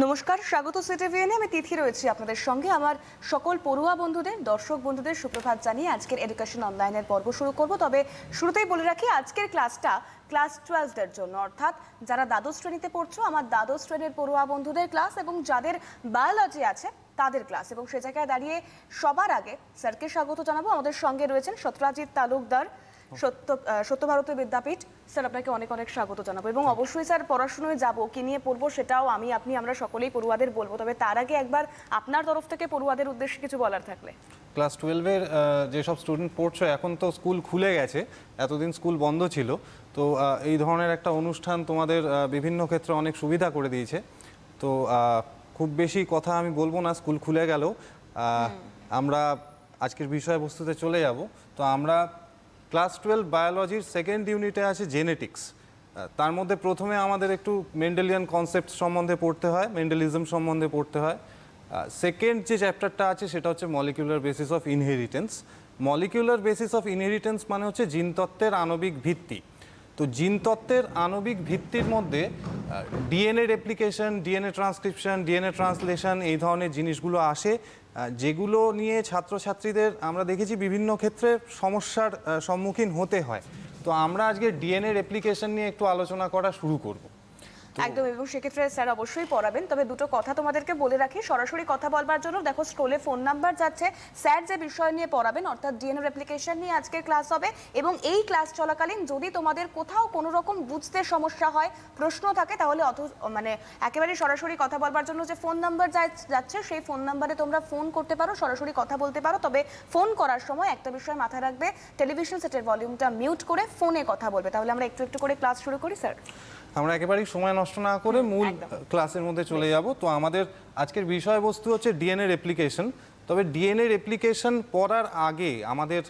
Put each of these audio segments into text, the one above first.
নমস্কার, স্বাগত সিটিভিএনে। আমি তিথি রয়েছি আপনাদের সঙ্গে। আমার সকল পড়ুয়া বন্ধুদের, দর্শক বন্ধুদের সুপ্রভাত জানিয়ে আজকের এডুকেশন অনলাইনের পর্ব শুরু করব। তবে শুরুতেই বলে রাখি, আজকের ক্লাসটা ক্লাস 12 জন্য, অর্থাৎ যারা দ্বাদশ শ্রেণীতে পড়ছো, আমার দ্বাদশ শ্রেণীর পড়ুয়া বন্ধুদের ক্লাস, এবং যাদের বায়োলজি আছে তাদের ক্লাস। এবং সে জায়গায় দাঁড়িয়ে সবার আগে স্যারকে স্বাগত জানাবো। আমাদের সঙ্গে রয়েছেন সত্যজিৎ তালুকদার, সত্যভারতী বিদ্যাপীঠ। স্যার, আপনাকে অনেক অনেক স্বাগত জানাবো। এবং অবশ্যই স্যার, পড়াশোনায় যাবো, কি নিয়ে পড়বো সেটাও আমরা সকলেই পড়ুয়াদের বলবো। তবে তার আগে একবার আপনার তরফ থেকে পড়ুয়াদের উদ্দেশ্যে কিছু বলার থাকলে। ক্লাস 12-এর যেসব স্টুডেন্ট পড়ছো, এখন তো স্কুল খুলে গেছে, এতদিন স্কুল বন্ধ ছিল, তো এই ধরনের একটা অনুষ্ঠান তোমাদের বিভিন্ন ক্ষেত্রে অনেক সুবিধা করে দিয়েছে। তো খুব বেশি কথা আমি বলবো না, স্কুল খুলে গেল। আমরা আজকের বিষয়বস্তুতে চলে যাব। তো আমরা ক্লাস 12 বায়োলজির সেকেন্ড ইউনিটে আছে জেনেটিক্স। তার মধ্যে প্রথমে আমাদের একটু মেন্ডেলিয়ান কনসেপ্ট সম্বন্ধে পড়তে হয়, মেন্ডেলিজম সম্বন্ধে পড়তে হয়। সেকেন্ড যে চ্যাপ্টারটা আছে সেটা হচ্ছে molecular basis of inheritance. Molecular basis of inheritance মানে হচ্ছে জিনতত্ত্বের আণবিক ভিত্তি। তো জিনতত্ত্বের আণবিক ভিত্তির মধ্যে DNA replication, DNA transcription, DNA translation, এই ধরনের জিনিসগুলো আসে, যেগুলো নিয়ে ছাত্রছাত্রীদের আমরা দেখেছি বিভিন্ন ক্ষেত্রে সমস্যার সম্মুখীন হতে হয়। তো আমরা আজকে ডিএনএ রেপ্লিকেশন নিয়ে একটু আলোচনা করা শুরু করব। একদম, এবং সেক্ষেত্রে স্যার অবশ্যই পড়াবেন। তবে দুটো কথা তোমাদেরকে বলে রাখি, সরাসরি কথা বলবার জন্য দেখো স্ক্রোলে ফোন নাম্বার যাচ্ছে। স্যার যে বিষয় নিয়ে পড়াবেন, অর্থাৎ ডিএনএ রেপ্লিকেশন নিয়ে আজকের ক্লাস হবে। এবং এই ক্লাস চলাকালীন যদি তোমাদের কোথাও কোনো রকম বুঝতে সমস্যা হয়, প্রশ্ন থাকে, তাহলে একেবারে সরাসরি কথা বলবার জন্য যে ফোন নাম্বার যাচ্ছে, সেই ফোন নাম্বারে তোমরা ফোন করতে পারো, সরাসরি কথা বলতে পারো। তবে ফোন করার সময় একটা বিষয় মাথায় রাখবে, টেলিভিশন সেটের ভলিউমটা মিউট করে ফোনে কথা বলবে। তাহলে আমরা একটু একটু করে ক্লাস শুরু করি স্যার। আমরা একেবারেই সময় নষ্ট না করে মূল ক্লাসের মধ্যে চলে যাব। তো আমাদের আজকের বিষয়বস্তু হচ্ছে ডিএনএ রেপ্লিকেশন। তবে ডিএনএ রেপ্লিকেশন পড়ার আগে আমাদের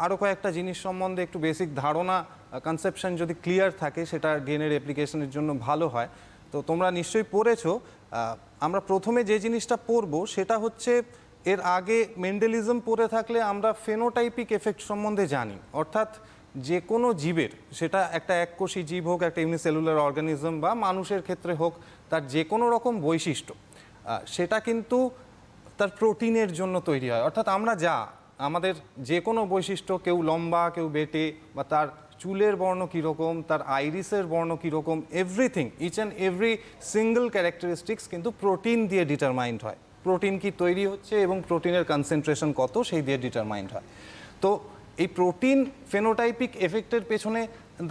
আরও কয়েকটা জিনিস সম্বন্ধে একটু বেসিক ধারণা, কনসেপশন যদি ক্লিয়ার থাকে, সেটা ডিএনএ রেপ্লিকেশনের জন্য ভালো হয়। তো তোমরা নিশ্চয়ই পড়েছো। আমরা প্রথমে যে জিনিসটা পড়বো সেটা হচ্ছে, এর আগে মেন্ডেলিজম পড়ে থাকলে আমরা ফেনোটাইপিক এফেক্ট সম্বন্ধে জানি। অর্থাৎ যে কোনো জীবের, সেটা একটা এককোষী জীব হোক, একটা ইউনিসেলুলার অর্গানিজম, বা মানুষের ক্ষেত্রে হোক, তার যে কোনো রকম বৈশিষ্ট্য সেটা কিন্তু তার প্রোটিনের জন্য তৈরি হয়। অর্থাৎ আমরা আমাদের যে কোনো বৈশিষ্ট্য, কেউ লম্বা, কেউ বেটে, বা তার চুলের বর্ণ কীরকম, তার আইরিসের বর্ণ কীরকম, everything, each and every single characteristics কিন্তু প্রোটিন দিয়ে ডিটারমাইন্ড হয়। প্রোটিন কি তৈরি হচ্ছে এবং প্রোটিনের কনসেন্ট্রেশন কত, সেই দিয়ে ডিটারমাইন্ড হয়। তো এই প্রোটিন ফেনোটাইপিক এফেক্টের পেছনে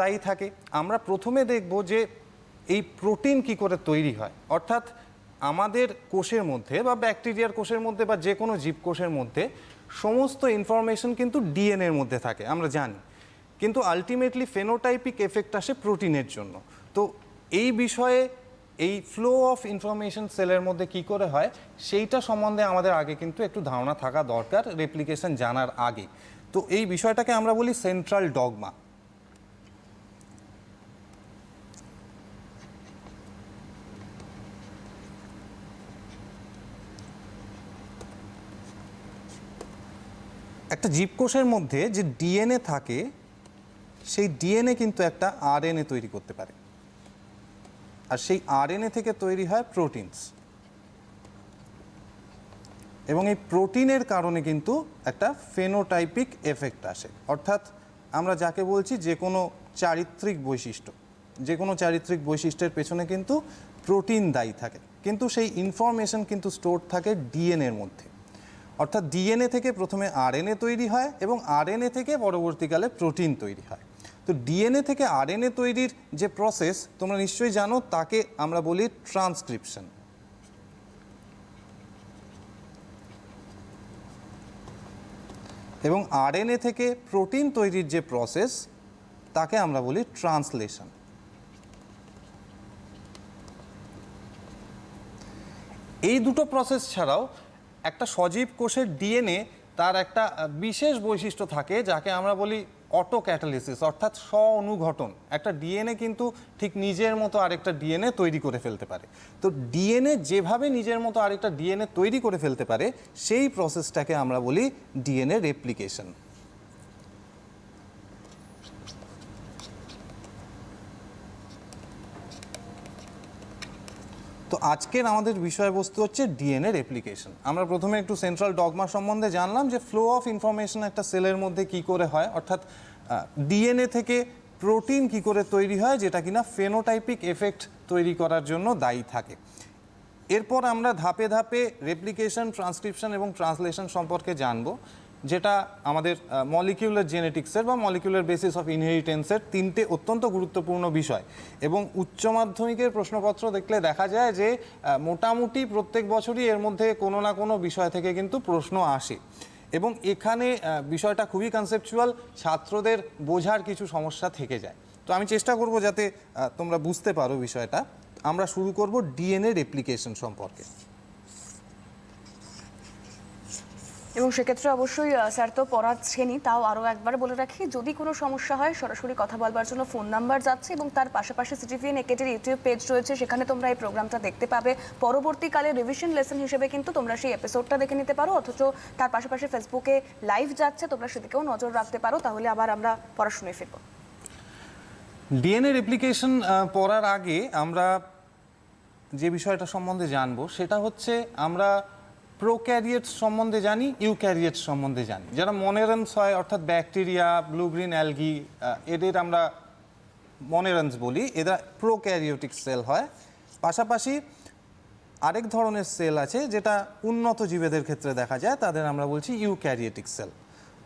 দায়ী থাকে। আমরা প্রথমে দেখব যে এই প্রোটিন কি করে তৈরি হয়। অর্থাৎ আমাদের কোষের মধ্যে, বা ব্যাকটেরিয়ার কোষের মধ্যে, বা যে কোনো জীবকোষের মধ্যে সমস্ত ইনফরমেশন কিন্তু ডিএনএর মধ্যে থাকে, আমরা জানি। কিন্তু আলটিমেটলি ফেনোটাইপিক এফেক্ট আসে প্রোটিনের জন্য। তো এই বিষয়ে, এই ফ্লো অফ ইনফরমেশন সেলের মধ্যে কি করে হয়, সেইটা সম্বন্ধে আমাদের আগে কিন্তু একটু ধারণা থাকা দরকার, রেপ্লিকেশন জানার আগে। তো এই বিষয়টাকে আমরা বলি সেন্ট্রাল ডগমা। একটা জীবকোষের মধ্যে যে ডিএনএ থাকে, সেই ডিএনএ কিন্তু একটা আরএনএ তৈরি করতে পারে, আর সেই আরএনএ থেকে তৈরি হয় প্রোটিনস। এবং এই প্রোটিনের কারণে কিন্তু একটা ফেনোটাইপিক এফেক্ট আসে। অর্থাৎ আমরা যাকে বলছি যে কোনো চারিত্রিক বৈশিষ্ট্য, যে কোনো চারিত্রিক বৈশিষ্ট্যের পেছনে কিন্তু প্রোটিন দায়ী থাকে। কিন্তু সেই ইনফরমেশন কিন্তু স্টোর থাকে ডিএনএর মধ্যে। অর্থাৎ ডিএনএ থেকে প্রথমে আরএনএ তৈরি হয়, এবং আরএনএ থেকে পরবর্তীকালে প্রোটিন তৈরি হয়। তো ডিএনএ থেকে আরএনএ তৈরির যে প্রসেস তোমরা নিশ্চয়ই জানো, তাকে আমরা বলি ট্রান্সক্রিপশন। এবং আরএনএ থেকে প্রোটিন তৈরির যে প্রসেস, তাকে আমরা বলি ট্রান্সলেশন। এই দুটো প্রসেস ছাড়াও একটা সজীব কোষের ডিএনএ, তার একটা বিশেষ বৈশিষ্ট্য থাকে, যাকে আমরা বলি অটো ক্যাটালিসিস, অর্থাৎ স্ব অনুঘটন। একটা ডিএনএ কিন্তু ঠিক নিজের মতো আরেকটা ডিএনএ তৈরি করে ফেলতে পারে। তো ডিএনএ যেভাবে নিজের মতো আরেকটা ডিএনএ তৈরি করে ফেলতে পারে, সেই প্রসেসটাকে আমরা বলি ডিএনএ রেপ্লিকেশন। তো আজকের আমাদের বিষয়বস্তু হচ্ছে ডিএনএ রেপ্লিকেশন। আমরা প্রথমে একটু সেন্ট্রাল ডগমা সম্বন্ধে জানলাম যে ফ্লো অফ ইনফরমেশন একটা সেলের মধ্যে কি করে হয়, অর্থাৎ ডিএনএ থেকে প্রোটিন কি করে তৈরি হয় যেটা কিনা ফেনোটাইপিক এফেক্ট তৈরি করার জন্য দায়ী থাকে। এরপর আমরা ধাপে ধাপে রেপ্লিকেশন, ট্রান্সক্রিপশন এবং ট্রান্সলেশন সম্পর্কে জানবো, যেটা আমাদের মলিকিউলার জেনেটিক্সের বা মলিকিউলার বেসিস অফ ইনহেরিটেন্সের তিনটে অত্যন্ত গুরুত্বপূর্ণ বিষয়। এবং উচ্চ মাধ্যমিকের প্রশ্নপত্র দেখলে দেখা যায় যে মোটামুটি প্রত্যেক বছরই এর মধ্যে কোনো না কোনো বিষয় থেকে কিন্তু প্রশ্ন আসে। এবং এখানে বিষয়টা খুবই কনসেপচুয়াল, ছাত্রদের বোঝার কিছু সমস্যা থেকে যায়। তো আমি চেষ্টা করব যাতে তোমরা বুঝতে পারো বিষয়টা। আমরা শুরু করব ডিএনএ রেপ্লিকেশন সম্পর্কে। এবং সেক্ষেত্রে অবশ্যই স্যার তো পড়াচ্ছেনই, তাও আরও একবার বলে রাখি, যদি কোনো সমস্যা হয় সরাসরি কথা বলবার জন্য ফোন নাম্বার যাচ্ছে এবং তার পাশাপাশি সিটিভিএন একেটের ইউটিউব পেজ রয়েছে, সেখানে তোমরা এই প্রোগ্রামটা দেখতে পাবে। পরবর্তীকালে রিভিশন লেসন হিসেবে কিন্তু তোমরা সেই এপিসোডটা দেখে নিতে পারো, অথচ তার পাশাপাশি ফেসবুকে লাইভ যাচ্ছে, তোমরা সেদিকেও নজর রাখতে পারো। তাহলে আবার আমরা পড়াশোনায় ফিরবো। ডিএনএ রেপ্লিকেশন পড়ার আগে আমরা যে বিষয়টা সম্বন্ধে জানবো সেটা হচ্ছে আমরা প্রোক্যারিয়েটস সম্বন্ধে জানি, ইউক্যারিয়েটস সম্বন্ধে জানি। যারা মনেরেন্স হয় অর্থাৎ ব্যাকটেরিয়া, ব্লু গ্রিন অ্যালগি, এদের আমরা মনেরেন্স বলি, এরা প্রোক্যারিওটিক সেল হয়। পাশাপাশি আরেক ধরনের সেল আছে যেটা উন্নত জীবেদের ক্ষেত্রে দেখা যায়, তাদের আমরা বলছি ইউক্যারিওটিক সেল।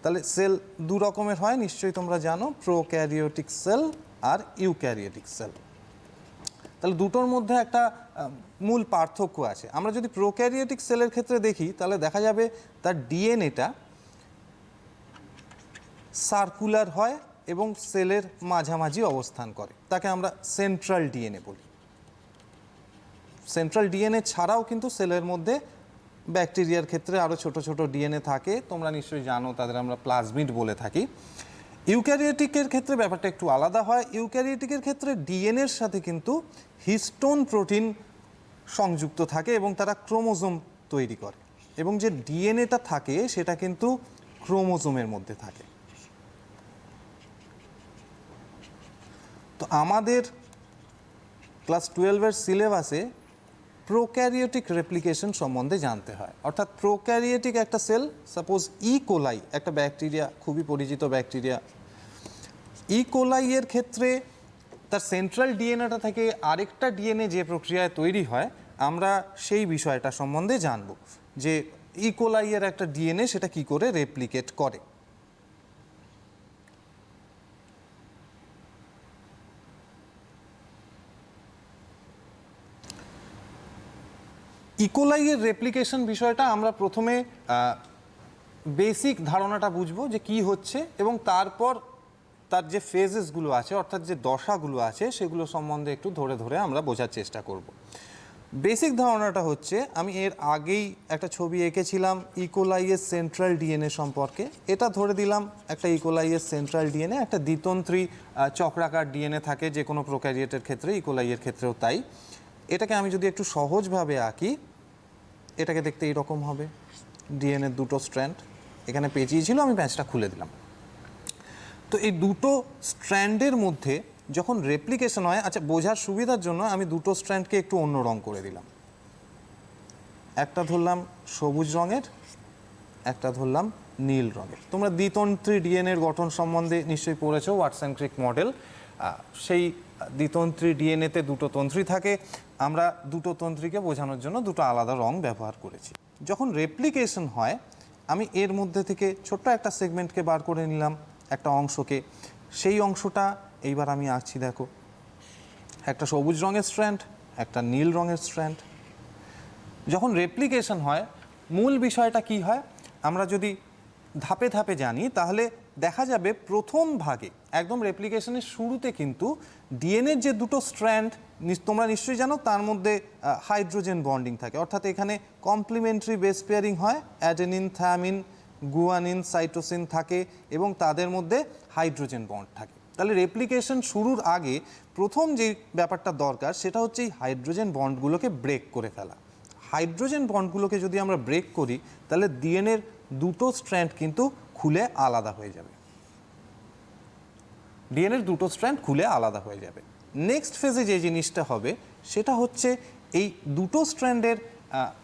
তাহলে সেল দু রকমের হয় নিশ্চয়ই তোমরা জানো, প্রোক্যারিওটিক সেল আর ইউক্যারিওটিক সেল। তাহলে দুটোর মধ্যে একটা মূল পার্থক্য আছে। আমরা যদি প্রোক্যারিওটিক সেলের ক্ষেত্রে দেখি তাহলে দেখা যাবে তার ডিএনএটা সার্কুলার হয় এবং সেলের মাঝামাঝি অবস্থান করে, তাকে আমরা সেন্ট্রাল ডিএনএ বলি। সেন্ট্রাল ডিএনএ ছাড়াও কিন্তু সেলের মধ্যে ব্যাকটেরিয়ার ক্ষেত্রে আরও ছোট ছোট ডিএনএ থাকে, তোমরা নিশ্চয়ই জানো, তাদের আমরা প্লাজমিড বলে থাকি। ইউক্যারিওটিকের ক্ষেত্রে ব্যাপারটা একটু আলাদা হয়। ইউক্যারিওটিকের ক্ষেত্রে ডিএনএর সাথে কিন্তু হিস্টোন প্রোটিন সংযুক্ত থাকে এবং তারা ক্রোমোজোম তৈরি করে, এবং যে ডিএনএটা থাকে সেটা কিন্তু ক্রোমোজোমের মধ্যে থাকে। তো আমাদের ক্লাস 12-এর সিলেবাসে প্রোক্যারিওটিক রেপ্লিকেশন সম্বন্ধে জানতে হয়। অর্থাৎ প্রোক্যারিওটিক একটা সেল, সাপোজ কোলাই একটা ব্যাকটেরিয়া, খুবই পরিচিত ব্যাকটেরিয়া। কোলাই এর ক্ষেত্রে তার সেন্ট্রাল ডিএনএটা থেকে আরেকটা ডিএনএ যে প্রক্রিয়ায় তৈরি হয়, আমরা সেই বিষয়টা সম্বন্ধে জানব যে কোলাই এর একটা ডিএনএ সেটা কি করে রেপ্লিকেট করে। ইকোলাইয়ের রেপ্লিকেশন বিষয়টা আমরা প্রথমে বেসিক ধারণাটা বুঝবো যে কি হচ্ছে, এবং তারপর তার যে ফেজেসগুলো আছে অর্থাৎ যে দশাগুলো আছে সেগুলো সম্বন্ধে একটু ধরে ধরে আমরা বোঝার চেষ্টা করব। বেসিক ধারণাটা হচ্ছে, আমি এর আগেই একটা ছবি এঁকেছিলাম ইকোলাইয়ের সেন্ট্রাল ডিএনএ সম্পর্কে। এটা ধরে দিলাম একটা ইকোলাইয়ের সেন্ট্রাল ডিএনএ, একটা দ্বিতন্ত্রী চক্রাকার ডিএনএ থাকে যে কোনো প্রোক্যারিওটের ক্ষেত্রে, ইকোলাইয়ের ক্ষেত্রেও তাই। এটাকে আমি যদি একটু সহজভাবে আঁকি, এটাকে দেখতে এইরকম হবে। ডিএনএর দুটো স্ট্র্যান্ড এখানে পেঁচিয়ে ছিল, আমি প্যাঁচটা খুলে দিলাম। তো এই দুটো স্ট্র্যান্ডের মধ্যে যখন রেপ্লিকেশন হয়, আচ্ছা বোঝার সুবিধার জন্য আমি দুটো স্ট্র্যান্ডকে একটু অন্য রং করে দিলাম। একটা ধরলাম সবুজ রঙের, একটা ধরলাম নীল রঙের। তোমরা দ্বিতন্ত্রী ডিএনএর গঠন সম্বন্ধে নিশ্চয়ই পড়েছো, ওয়াটসন ক্রিক মডেল। সেই দ্বিতন্ত্রী ডিএনএতে দুটো তন্ত্রী থাকে, আমরা দুটো তন্ত্রীকে বোঝানোর জন্য দুটো আলাদা রং ব্যবহার করেছি। যখন রেপ্লিকেশন হয়, আমি এর মধ্যে থেকে ছোট্ট একটা সেগমেন্টকে বার করে নিলাম, একটা অংশকে। সেই অংশটা এইবার আমি আঁকছি, দেখো একটা সবুজ রঙের স্ট্র্যান্ড, একটা নীল রঙের স্ট্র্যান্ড। যখন রেপ্লিকেশন হয়, মূল বিষয়টা কি হয় আমরা যদি ধাপে ধাপে জানি তাহলে দেখা যাবে প্রথম ভাগে একদম রেপ্লিকেশনের শুরুতে কিন্তু ডিএনএর যে দুটো স্ট্র্যান্ড তোমরা নিশ্চয়ই জানো, তার মধ্যে হাইড্রোজেন বন্ডিং থাকে, অর্থাৎ এখানে কমপ্লিমেন্টারি বেস পেয়ারিং হয়, অ্যাডেনিন, থায়ামিন, গুয়ানিন, সাইটোসিন থাকে এবং তাদের মধ্যে হাইড্রোজেন বন্ড থাকে। তাহলে রেপ্লিকেশন শুরুর আগে প্রথম যে ব্যাপারটা দরকার সেটা হচ্ছে এই হাইড্রোজেন বন্ডগুলোকে ব্রেক করে ফেলা। হাইড্রোজেন বন্ডগুলোকে যদি আমরা ব্রেক করি তাহলে ডিএনএর দুটো স্ট্র্যান্ড কিন্তু খুলে আলাদা হয়ে যাবে। ডিএনএর দুটো স্ট্র্যান্ড খুলে আলাদা হয়ে যাবে। নেক্সট ফেজে যে জিনিসটা হবে সেটা হচ্ছে এই দুটো স্ট্র্যান্ডের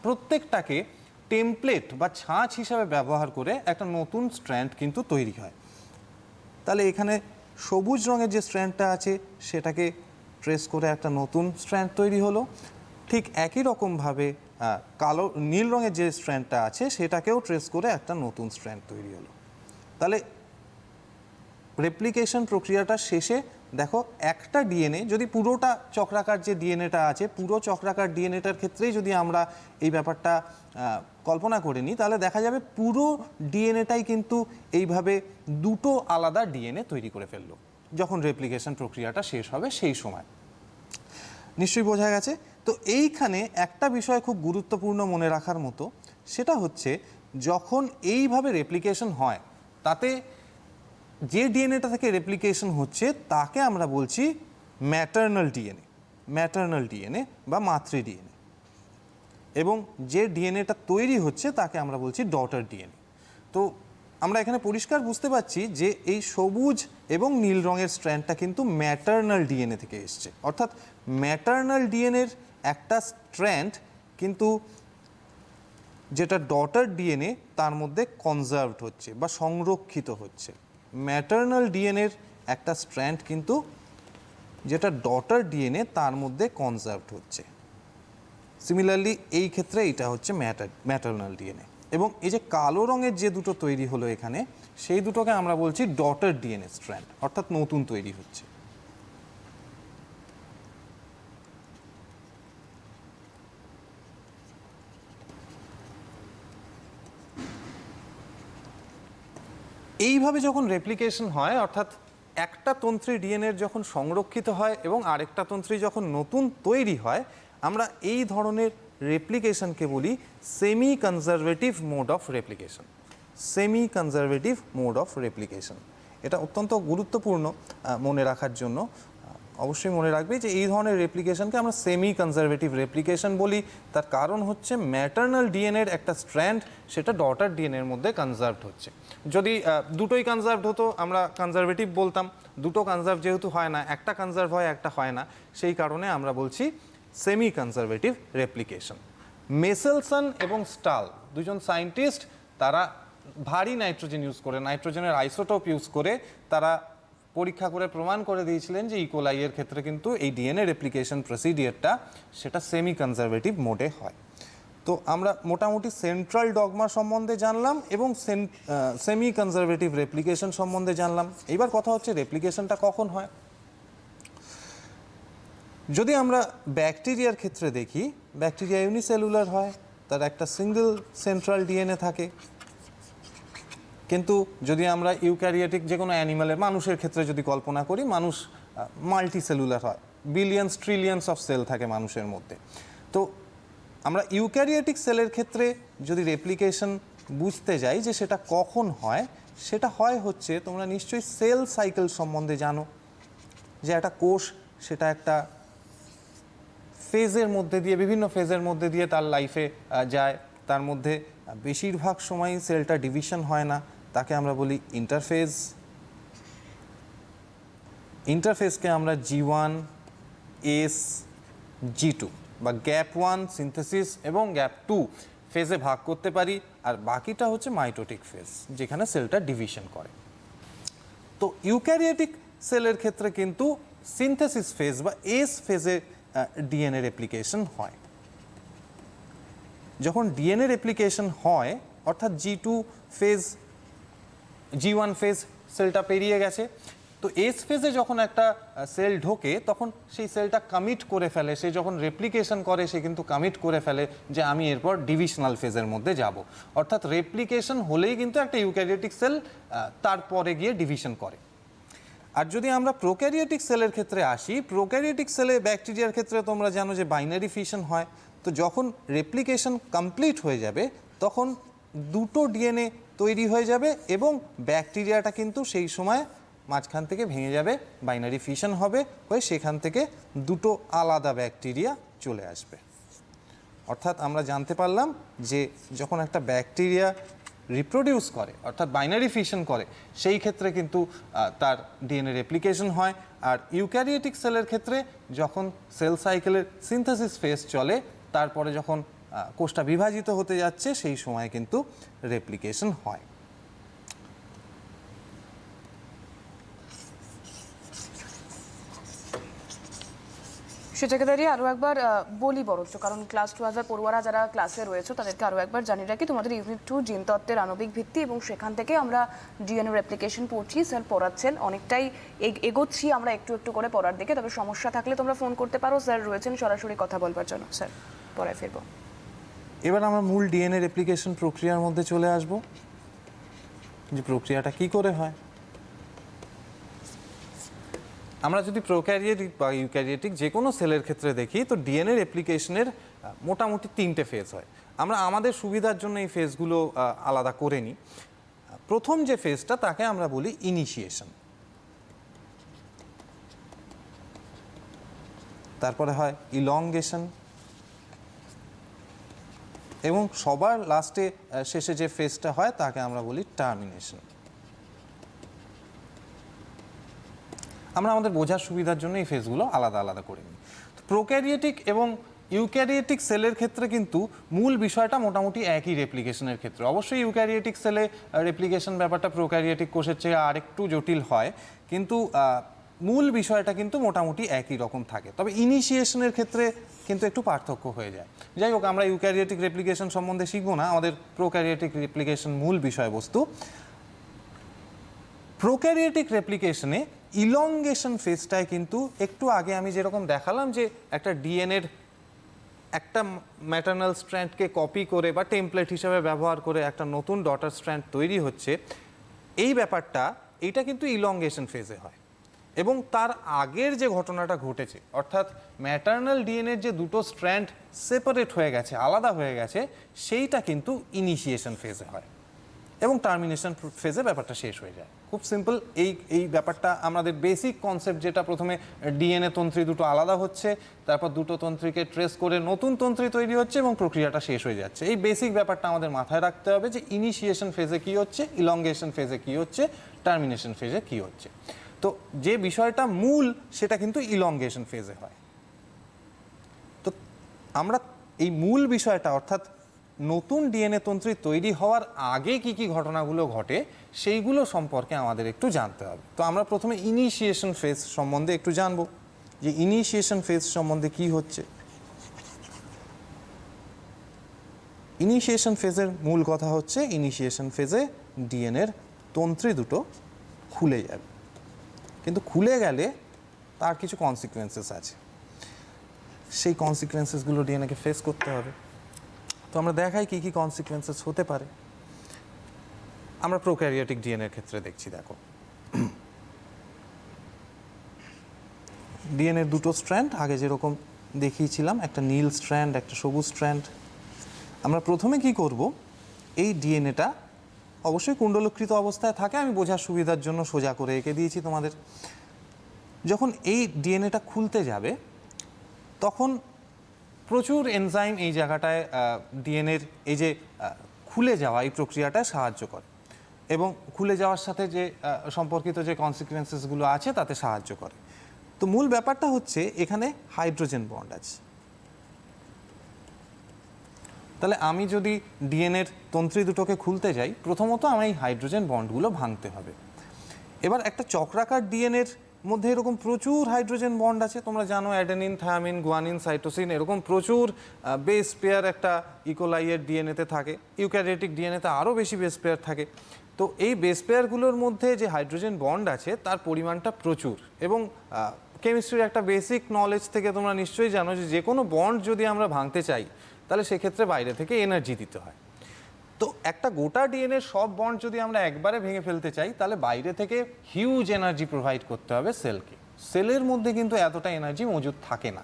প্রত্যেকটাকে টেমপ্লেট বা ছাঁচ হিসাবে ব্যবহার করে একটা নতুন স্ট্র্যান্ড কিন্তু তৈরি হয়। তাহলে এখানে সবুজ রঙের যে স্ট্র্যান্ডটা আছে সেটাকে ট্রেস করে একটা নতুন স্ট্র্যান্ড তৈরি হলো। ঠিক একই রকমভাবে কালো নীল রঙের যে স্ট্র্যান্ডটা আছে সেটাকেও ট্রেস করে একটা নতুন স্ট্র্যান্ড তৈরি হলো। তাহলে রেপ্লিকেশন প্রক্রিয়াটা শেষে দেখো একটা ডিএনএ যদি পুরোটা চক্রাকার যে ডিএনএটা আছে পুরো চক্রাকার ডিএনএটার ক্ষেত্রেই যদি আমরা এই ব্যাপারটা কল্পনা করে নিই তাহলে দেখা যাবে পুরো ডিএনএটাই কিন্তু এইভাবে দুটো আলাদা ডিএনএ তৈরি করে ফেললো যখন রেপ্লিকেশন প্রক্রিয়াটা শেষ হবে সেই সময়। নিশ্চয়ই বোঝা গেছে। তো এইখানে একটা বিষয় খুব গুরুত্বপূর্ণ মনে রাখার মতো, সেটা হচ্ছে যখন এইভাবে রেপ্লিকেশন হয় তাতে যে ডিএনএটা থেকে রেপ্লিকেশন হচ্ছে তাকে আমরা বলছি ম্যাটারনাল ডিএনএ বা মাতৃ ডিএনএ, এবং যে ডিএনএটা তৈরি হচ্ছে তাকে আমরা বলছি ডটার ডিএনএ। তো আমরা এখানে পরিষ্কার বুঝতে পারছি যে এই সবুজ এবং নীল রঙের স্ট্র্যান্ডটা কিন্তু ম্যাটারনাল ডিএনএ থেকে এসছে, অর্থাৎ ম্যাটারনাল ডিএনএর একটা স্ট্র্যান্ড কিন্তু যেটা ডটার ডিএনএ তার মধ্যে কনজার্ভড হচ্ছে বা সংরক্ষিত হচ্ছে। ম্যাটারনাল ডিএনএর একটা স্ট্র্যান্ড কিন্তু যেটা ডটার ডিএনএ তার মধ্যে কনজার্ভড হচ্ছে। সিমিলারলি এই ক্ষেত্রে এটা হচ্ছে ম্যাটারনাল ডিএনএ, এবং এই যে কালো রঙের যে দুটো তৈরি হলো এখানে সেই দুটোকে আমরা বলছি ডটার ডিএনএ স্ট্র্যান্ড, অর্থাৎ নতুন তৈরি হচ্ছে। এইভাবে যখন রেপ্লিকেশন হয়, অর্থাৎ একটা তন্ত্রী ডিএনএ যখন সংরক্ষিত হয় এবং আরেকটা তন্ত্রী যখন নতুন তৈরি হয়, আমরা এই ধরনের রেপ্লিকেশনকে বলি semi conservative mode of replication. Semi conservative mode of replication এটা অত্যন্ত গুরুত্বপূর্ণ মনে রাখার জন্য। অবশ্যই মনে রাখবে যে এই ধরনের রেপ্লিকেশনকে আমরা সেমি কনজারভেটিভ রেপ্লিকেশন বলি। তার কারণ হচ্ছে ম্যাটারনাল ডিএনএর একটা স্ট্র্যান্ড সেটা ডটার ডিএনএর মধ্যে কনজার্ভড হচ্ছে। যদি দুটোই কনজার্ভড হতো আমরা কনজারভেটিভ বলতাম, দুটো কনজার্ভ যেহেতু হয় না, একটা কনজার্ভ হয় একটা হয় না, সেই কারণে আমরা বলছি সেমি কনজারভেটিভ রেপ্লিকেশন। মেসেলসন এবং স্টাল দুজন সায়েন্টিস্ট তারা ভারী নাইট্রোজেন ইউজ করে, নাইট্রোজেনের আইসোটোপ ইউজ করে তারা পরীক্ষা করে প্রমাণ করে দিয়েছিলেন যে ইকোলাইয়ের ক্ষেত্রে কিন্তু এই ডিএনএ রেপ্লিকেশন প্রসিডিয়ারটা সেটা সেমি কনজারভেটিভ মোডে হয়। তো আমরা মোটামুটি সেন্ট্রাল ডগমা সম্বন্ধে জানলাম এবং সেমি কনজারভেটিভ রেপ্লিকেশন সম্বন্ধে জানলাম। এইবার কথা হচ্ছে রেপ্লিকেশনটা কখন হয়। যদি আমরা ব্যাকটেরিয়ার ক্ষেত্রে দেখি, ব্যাকটেরিয়া ইউনিসেলুলার হয়, তার একটা সিঙ্গেল সেন্ট্রাল ডিএনএ থাকে। কিন্তু যদি আমরা ইউক্যারিওটিক যে কোনো অ্যানিমালের, মানুষের ক্ষেত্রে যদি কল্পনা করি, মানুষ মাল্টি সেলুলার হয়, বিলিয়ন্স ট্রিলিয়ন্স অফ সেল থাকে মানুষের মধ্যে। তো আমরা ইউক্যারিওটিক সেলের ক্ষেত্রে যদি রেপ্লিকেশন বুঝতে যাই যে সেটা কখন হয়, সেটা হয় হচ্ছে, তোমরা নিশ্চয়ই সেল সাইকেল সম্বন্ধে জানো যে একটা কোষ সেটা একটা ফেজের মধ্যে দিয়ে, বিভিন্ন ফেজের মধ্যে দিয়ে তার লাইফে যায়। তার মধ্যে বেশিরভাগ সময়ই সেলটা ডিভিশন হয় না, তাকে আমরা বলি ইন্টারফেজ। ইন্টারফেজকে আমরা G1, S, G2 বা গ্যাপ 1 সিনথেসিস এবং গ্যাপ 2 ফেজে ভাগ করতে পারি, আর বাকিটা হচ্ছে মাইটোটিক ফেজ যেখানে সেলটা ডিভিশন করে। তো ইউক্যারিওটিক সেলের ক্ষেত্রে কিন্তু সিনথেসিস ফেজ বা এস ফেজে ডিএনএ রেপ্লিকেশন হয়। যখন ডিএনএ রেপ্লিকেশন হয়, অর্থাৎ G2 ফেজ, G1 ফেজ সেলটা পেরিয়ে গেছে, তো এস ফেজে যখন একটা সেল ঢোকে তখন সেই সেলটা কমিট করে ফেলে, সে যখন রেপ্লিকেশন করে সে কিন্তু কমিট করে ফেলে যে আমি এরপর ডিভিশনাল ফেজের মধ্যে যাব। অর্থাৎ রেপ্লিকেশন হলেই কিন্তু একটা ইউক্যারিওটিক সেল তারপরে গিয়ে ডিভিশন করে। আর যদি আমরা প্রোক্যারিওটিক সেলের ক্ষেত্রে আসি, প্রোক্যারিওটিক সেলে ব্যাকটেরিয়ার ক্ষেত্রে তোমরা জানো যে বাইনারি ফিশন হয়। তো যখন রেপ্লিকেশন কমপ্লিট হয়ে যাবে তখন দুটো ডিএনএ তৈরি হয়ে যাবে এবং ব্যাকটেরিয়াটা কিন্তু সেই সময় মাঝখান থেকে ভেঙে যাবে, বাইনারি ফিশন হবে, হয়ে সেখান থেকে দুটো আলাদা ব্যাকটেরিয়া চলে আসবে। অর্থাৎ আমরা জানতে পারলাম যে যখন একটা ব্যাকটেরিয়া রিপ্রোডিউস করে অর্থাৎ বাইনারি ফিশন করে সেই ক্ষেত্রে কিন্তু তার ডিএনএ রেপ্লিকেশন হয়। আর ইউক্যারিওটিক সেলের ক্ষেত্রে যখন সেল সাইকেলের সিনথেসিস ফেজ চলে তারপরে যখন কোষটা বিভাজিত হতে যাচ্ছে সেই সময় কিন্তু রেপ্লিকেশন হয়। সেটাকে দাঁড়িয়ে আরও একবার বলি বরঞ্চ, কারণ ক্লাস 12 পড়ুয়ারা যারা ক্লাসে রয়েছে তাদেরকে আরও একবার জানিয়ে রাখি তোমাদের ইউনিট 2 জিনতত্ত্বের আণবিক ভিত্তি, এবং সেখান থেকে আমরা ডিএনএ রেপ্লিকেশন পড়ছি। স্যার পড়াচ্ছেন, অনেকটাই এগোচ্ছি আমরা একটু একটু করে পড়ার দিকে। তবে সমস্যা থাকলে তোমরা ফোন করতে পারো, স্যার রয়েছেন সরাসরি কথা বলবার জন্য। স্যার পড়ায় ফিরবো। এবার আমরা মূল ডিএনএ রেপ্লিকেশন প্রক্রিয়ার মধ্যে চলে আসব, যে প্রক্রিয়াটা কি করে হয়। আমরা যদি প্রোক্যারিওটিক বা ইউক্যারিওটিক যে কোনো সেলের ক্ষেত্রে দেখি, তো ডিএনএ রেপ্লিকেশনের মোটামুটি 3টে ফেজ হয়। আমরা আমাদের সুবিধার জন্য এই ফেজগুলো আলাদা করে নিই। প্রথম যে ফেজটা তাকে আমরা বলি ইনিশিয়েশন, তারপরে হয় ইলংগেশন, এবং সবার লাস্টে শেষে যে ফেজটা হয় তাকে আমরা বলি টার্মিনেশন। আমরা আমাদের বোঝার সুবিধার জন্য এই ফেজগুলো আলাদা আলাদা করে নিই। প্রোক্যারিওটিক এবং ইউক্যারিওটিক সেলের ক্ষেত্রে কিন্তু মূল বিষয়টা মোটামুটি একই রেপ্লিকেশনের ক্ষেত্রে। অবশ্যই ইউক্যারিওটিক সেলে রেপ্লিকেশন ব্যাপারটা প্রোক্যারিওটিক কোষের চেয়ে আরেকটু জটিল হয়, কিন্তু মূল বিষয়টা কিন্তু মোটামুটি একই রকম থাকে। তবে ইনিশিয়েশনের ক্ষেত্রে কিন্তু একটু পার্থক্য হয়ে যায়। যাই হোক, আমরা ইউক্যারিওটিক রেপ্লিকেশন সম্বন্ধে শিখবো না, আমাদের প্রোক্যারিওটিক রেপ্লিকেশন মূল বিষয়বস্তু। প্রোক্যারিওটিক রেপ্লিকেশনে ইলংগেশন ফেজটায় কিন্তু একটু আগে আমি যেরকম দেখালাম যে একটা ডিএনএর একটা ম্যাটার্নাল স্ট্র্যান্ডকে কপি করে বা টেমপ্লেট হিসেবে ব্যবহার করে একটা নতুন ডটার স্ট্র্যান্ড তৈরি হচ্ছে, এই ব্যাপারটা এইটা কিন্তু ইলংগেশন ফেজে হয়। এবং তার আগের যে ঘটনাটা ঘটেছে, অর্থাৎ ম্যাটার্নাল ডিএনএর যে দুটো স্ট্র্যান্ড সেপারেট হয়ে গেছে, আলাদা হয়ে গেছে, সেইটা কিন্তু ইনিশিয়েশন ফেজে হয় এবং টার্মিনেশন ফেজে ব্যাপারটা শেষ হয়ে যায়। খুব সিম্পল এই ব্যাপারটা আমাদের বেসিক কনসেপ্ট, যেটা প্রথমে ডিএনএ তন্ত্রী দুটো আলাদা হচ্ছে, তারপর দুটো তন্ত্রীকে ট্রেস করে নতুন তন্ত্রী তৈরি হচ্ছে এবং প্রক্রিয়াটা শেষ হয়ে যাচ্ছে। এই বেসিক ব্যাপারটা আমাদের মাথায় রাখতে হবে যে ইনিশিয়েশন ফেজে কী হচ্ছে, ইলংগেশন ফেজে কী হচ্ছে, টার্মিনেশন ফেজে কী হচ্ছে। তো যে বিষয়টা মূল সেটা কিন্তু ইলংগেশন ফেজে হয়। তো আমরা এই মূল বিষয়টা, অর্থাৎ নতুন ডিএনএ তন্ত্রী তৈরি হওয়ার আগে কি কি ঘটনাগুলো ঘটে সেইগুলো সম্পর্কে আমাদের একটু জানতে হবে। তো আমরা প্রথমে ইনিশিয়েশন ফেজ সম্বন্ধে একটু জানবো, যে ইনিশিয়েশন ফেজ সম্বন্ধে কি হচ্ছে। ইনিশিয়েশন ফেজের মূল কথা হচ্ছে, ইনিশিয়েশন ফেজে ডিএনএর তন্ত্রী দুটো খুলে যাবে, কিন্তু খুলে গেলে তার কিছু কনসিকুয়েন্সেস আছে, সেই কনসিকুয়েন্সেসগুলো ডিএনএকে ফেস করতে হবে। তো আমরা দেখাই কি কি কনসিকুয়েন্সেস হতে পারে। আমরা প্রোক্যারিওটিক ডিএনএর ক্ষেত্রে দেখছি, দেখো ডিএনএর দুটো স্ট্র্যান্ড আগে যেরকম দেখিয়েছিলাম, একটা নীল স্ট্র্যান্ড, একটা সবুজ স্ট্র্যান্ড। আমরা প্রথমে কি করব, এই ডিএনএটা অবশ্যই কুণ্ডলকৃত অবস্থায় থাকে, আমি বোঝার সুবিধার জন্য সোজা করে এঁকে দিয়েছি তোমাদের। যখন এই ডিএনএটা খুলতে যাবে তখন প্রচুর এনজাইম এই জায়গাটায় ডিএনএর এই যে খুলে যাওয়া এই প্রক্রিয়াটায় সাহায্য করে, এবং খুলে যাওয়ার সাথে যে সম্পর্কিত যে কনসিকুয়েন্সেসগুলো আছে তাতে সাহায্য করে। তো মূল ব্যাপারটা হচ্ছে এখানে হাইড্রোজেন বন্ড আছে। তাহলে আমি যদি ডিএনএর তন্ত্রী দুটোকে খুলতে যাই, প্রথমত আমার এই হাইড্রোজেন বন্ডগুলো ভাঙতে হবে। এবার একটা চক্রাকার ডিএনএর মধ্যে এরকম প্রচুর হাইড্রোজেন বন্ড আছে, তোমরা জানো অ্যাডেনিন, থায়ামিন, গুয়ানিন, সাইটোসিন, এরকম প্রচুর বেস পেয়ার একটা ইকোলাইয়ের ডিএনএতে থাকে। ইউক্যারিওটিক ডিএনএতে আরও বেশি বেস পেয়ার থাকে। তো এই বেস পেয়ারগুলোর মধ্যে যে হাইড্রোজেন বন্ড আছে তার পরিমাণটা প্রচুর, এবং কেমিস্ট্রির একটা বেসিক নলেজ থেকে তোমরা নিশ্চয়ই জানো যে কোনো বন্ড যদি আমরা ভাঙতে চাই তাহলে সেক্ষেত্রে বাইরে থেকে এনার্জি দিতে হয়। তো একটা গোটা ডিএনএর সব বন্ড যদি আমরা একবারে ভেঙে ফেলতে চাই তাহলে বাইরে থেকে হিউজ এনার্জি প্রোভাইড করতে হবে সেলকে। সেলের মধ্যে কিন্তু এতটা এনার্জি মজুদ থাকে না।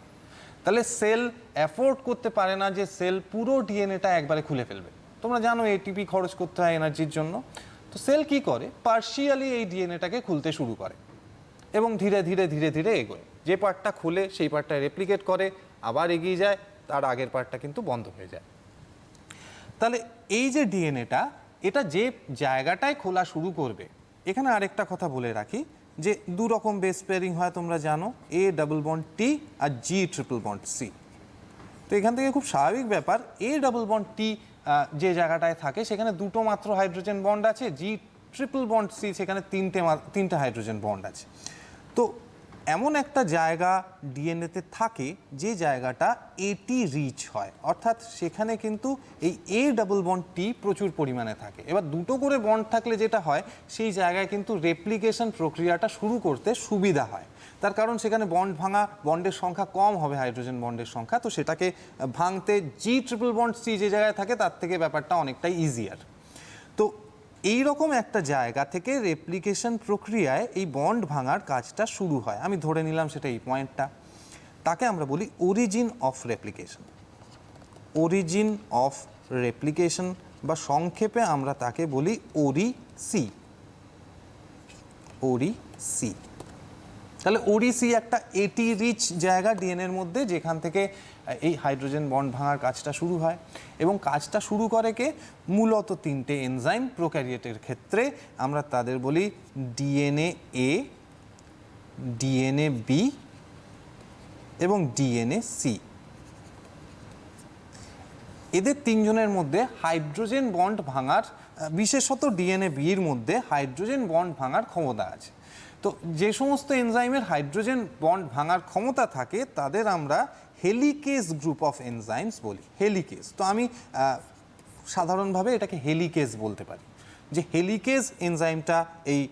তাহলে সেল অ্যাফোর্ড করতে পারে না যে সেল পুরো ডিএনএটা একবারে খুলে ফেলবে। তোমরা জানো এটিপি খরচ করতে হয় এনার্জির জন্য। তো সেল কি করে, পার্শিয়ালি এই ডিএনএটাকে খুলতে শুরু করে এবং ধীরে ধীরে ধীরে ধীরে এগোয়। যে পার্টটা খুলে সেই পার্টটা রেপ্লিকেট করে, আবার এগিয়ে যায়, তার আগের পার্টটা কিন্তু বন্ধ হয়ে যায়। তাহলে এই যে ডিএনএটা, এটা যে জায়গাটায় খোলা শুরু করবে, এখানে আরেকটা কথা বলে রাখি যে দু রকম বেস পেয়ারিং হয় তোমরা জানো, A ডাবল বন্ড T আর G ট্রিপল বন্ড C। তো এখান থেকে খুব স্বাভাবিক ব্যাপার, A ডাবল বন্ড T যে জায়গাটায় থাকে সেখানে দুটো মাত্র হাইড্রোজেন বন্ড আছে, G ট্রিপল বন্ড C সেখানে তিনটে হাইড্রোজেন বন্ড আছে। তো এমন একটা জায়গা ডিএনএতে থাকে যে জায়গাটা এটি রিচ হয়, অর্থাৎ সেখানে কিন্তু এই A ডাবল বন্ড T প্রচুর পরিমাণে থাকে। এবার দুটো করে বন্ড থাকলে যেটা হয়, সেই জায়গায় কিন্তু রেপ্লিকেশন প্রক্রিয়াটা শুরু করতে সুবিধা হয়। তার কারণ সেখানে বন্ড ভাঙা, বন্ডের সংখ্যা কম হবে, হাইড্রোজেন বন্ডের সংখ্যা, তো সেটাকে ভাঙতে G ট্রিপল বন্ড C যে জায়গায় থাকে তার থেকে ব্যাপারটা অনেকটাই ইজিয়ার। তো এই রকম একটা জায়গা থেকে রেপ্লিকেশন প্রক্রিয়ায় এই বন্ড ভাঙার কাজটা শুরু হয়। আমি ধরে নিলাম সেটা এই পয়েন্টটা, তাকে আমরা বলি origin of replication. Origin of replication বা সংক্ষেপে আমরা তাকে বলি ORI-C। ORI-C। তাহলে ORI-C একটা এটি রিচ জায়গা ডিএনএর মধ্যে, যেখান থেকে এই হাইড্রোজেন বন্ড ভাঙার কাজটা শুরু হয়। এবং কাজটা শুরু করে কে? মূলত তিনটে এনজাইম প্রোক্যারিওটের ক্ষেত্রে আমরা তাদের বলি DNA-A, DNA-B এবং DNA-C। এদের তিনজনের মধ্যে হাইড্রোজেন বন্ড ভাঙার, বিশেষত DNA-B'র মধ্যে হাইড্রোজেন বন্ড ভাঙার ক্ষমতা আছে। তো যে সমস্ত এনজাইমের হাইড্রোজেন বন্ড ভাঙার ক্ষমতা থাকে তাদের আমরা হেলিকেজ গ্রুপ অফ এনজাইমস বলি। হেলিকেজ, তো আমি সাধারণভাবে এটাকে হেলিকেজ বলতে পারি, যে হেলিকেজ এনজাইমটা এই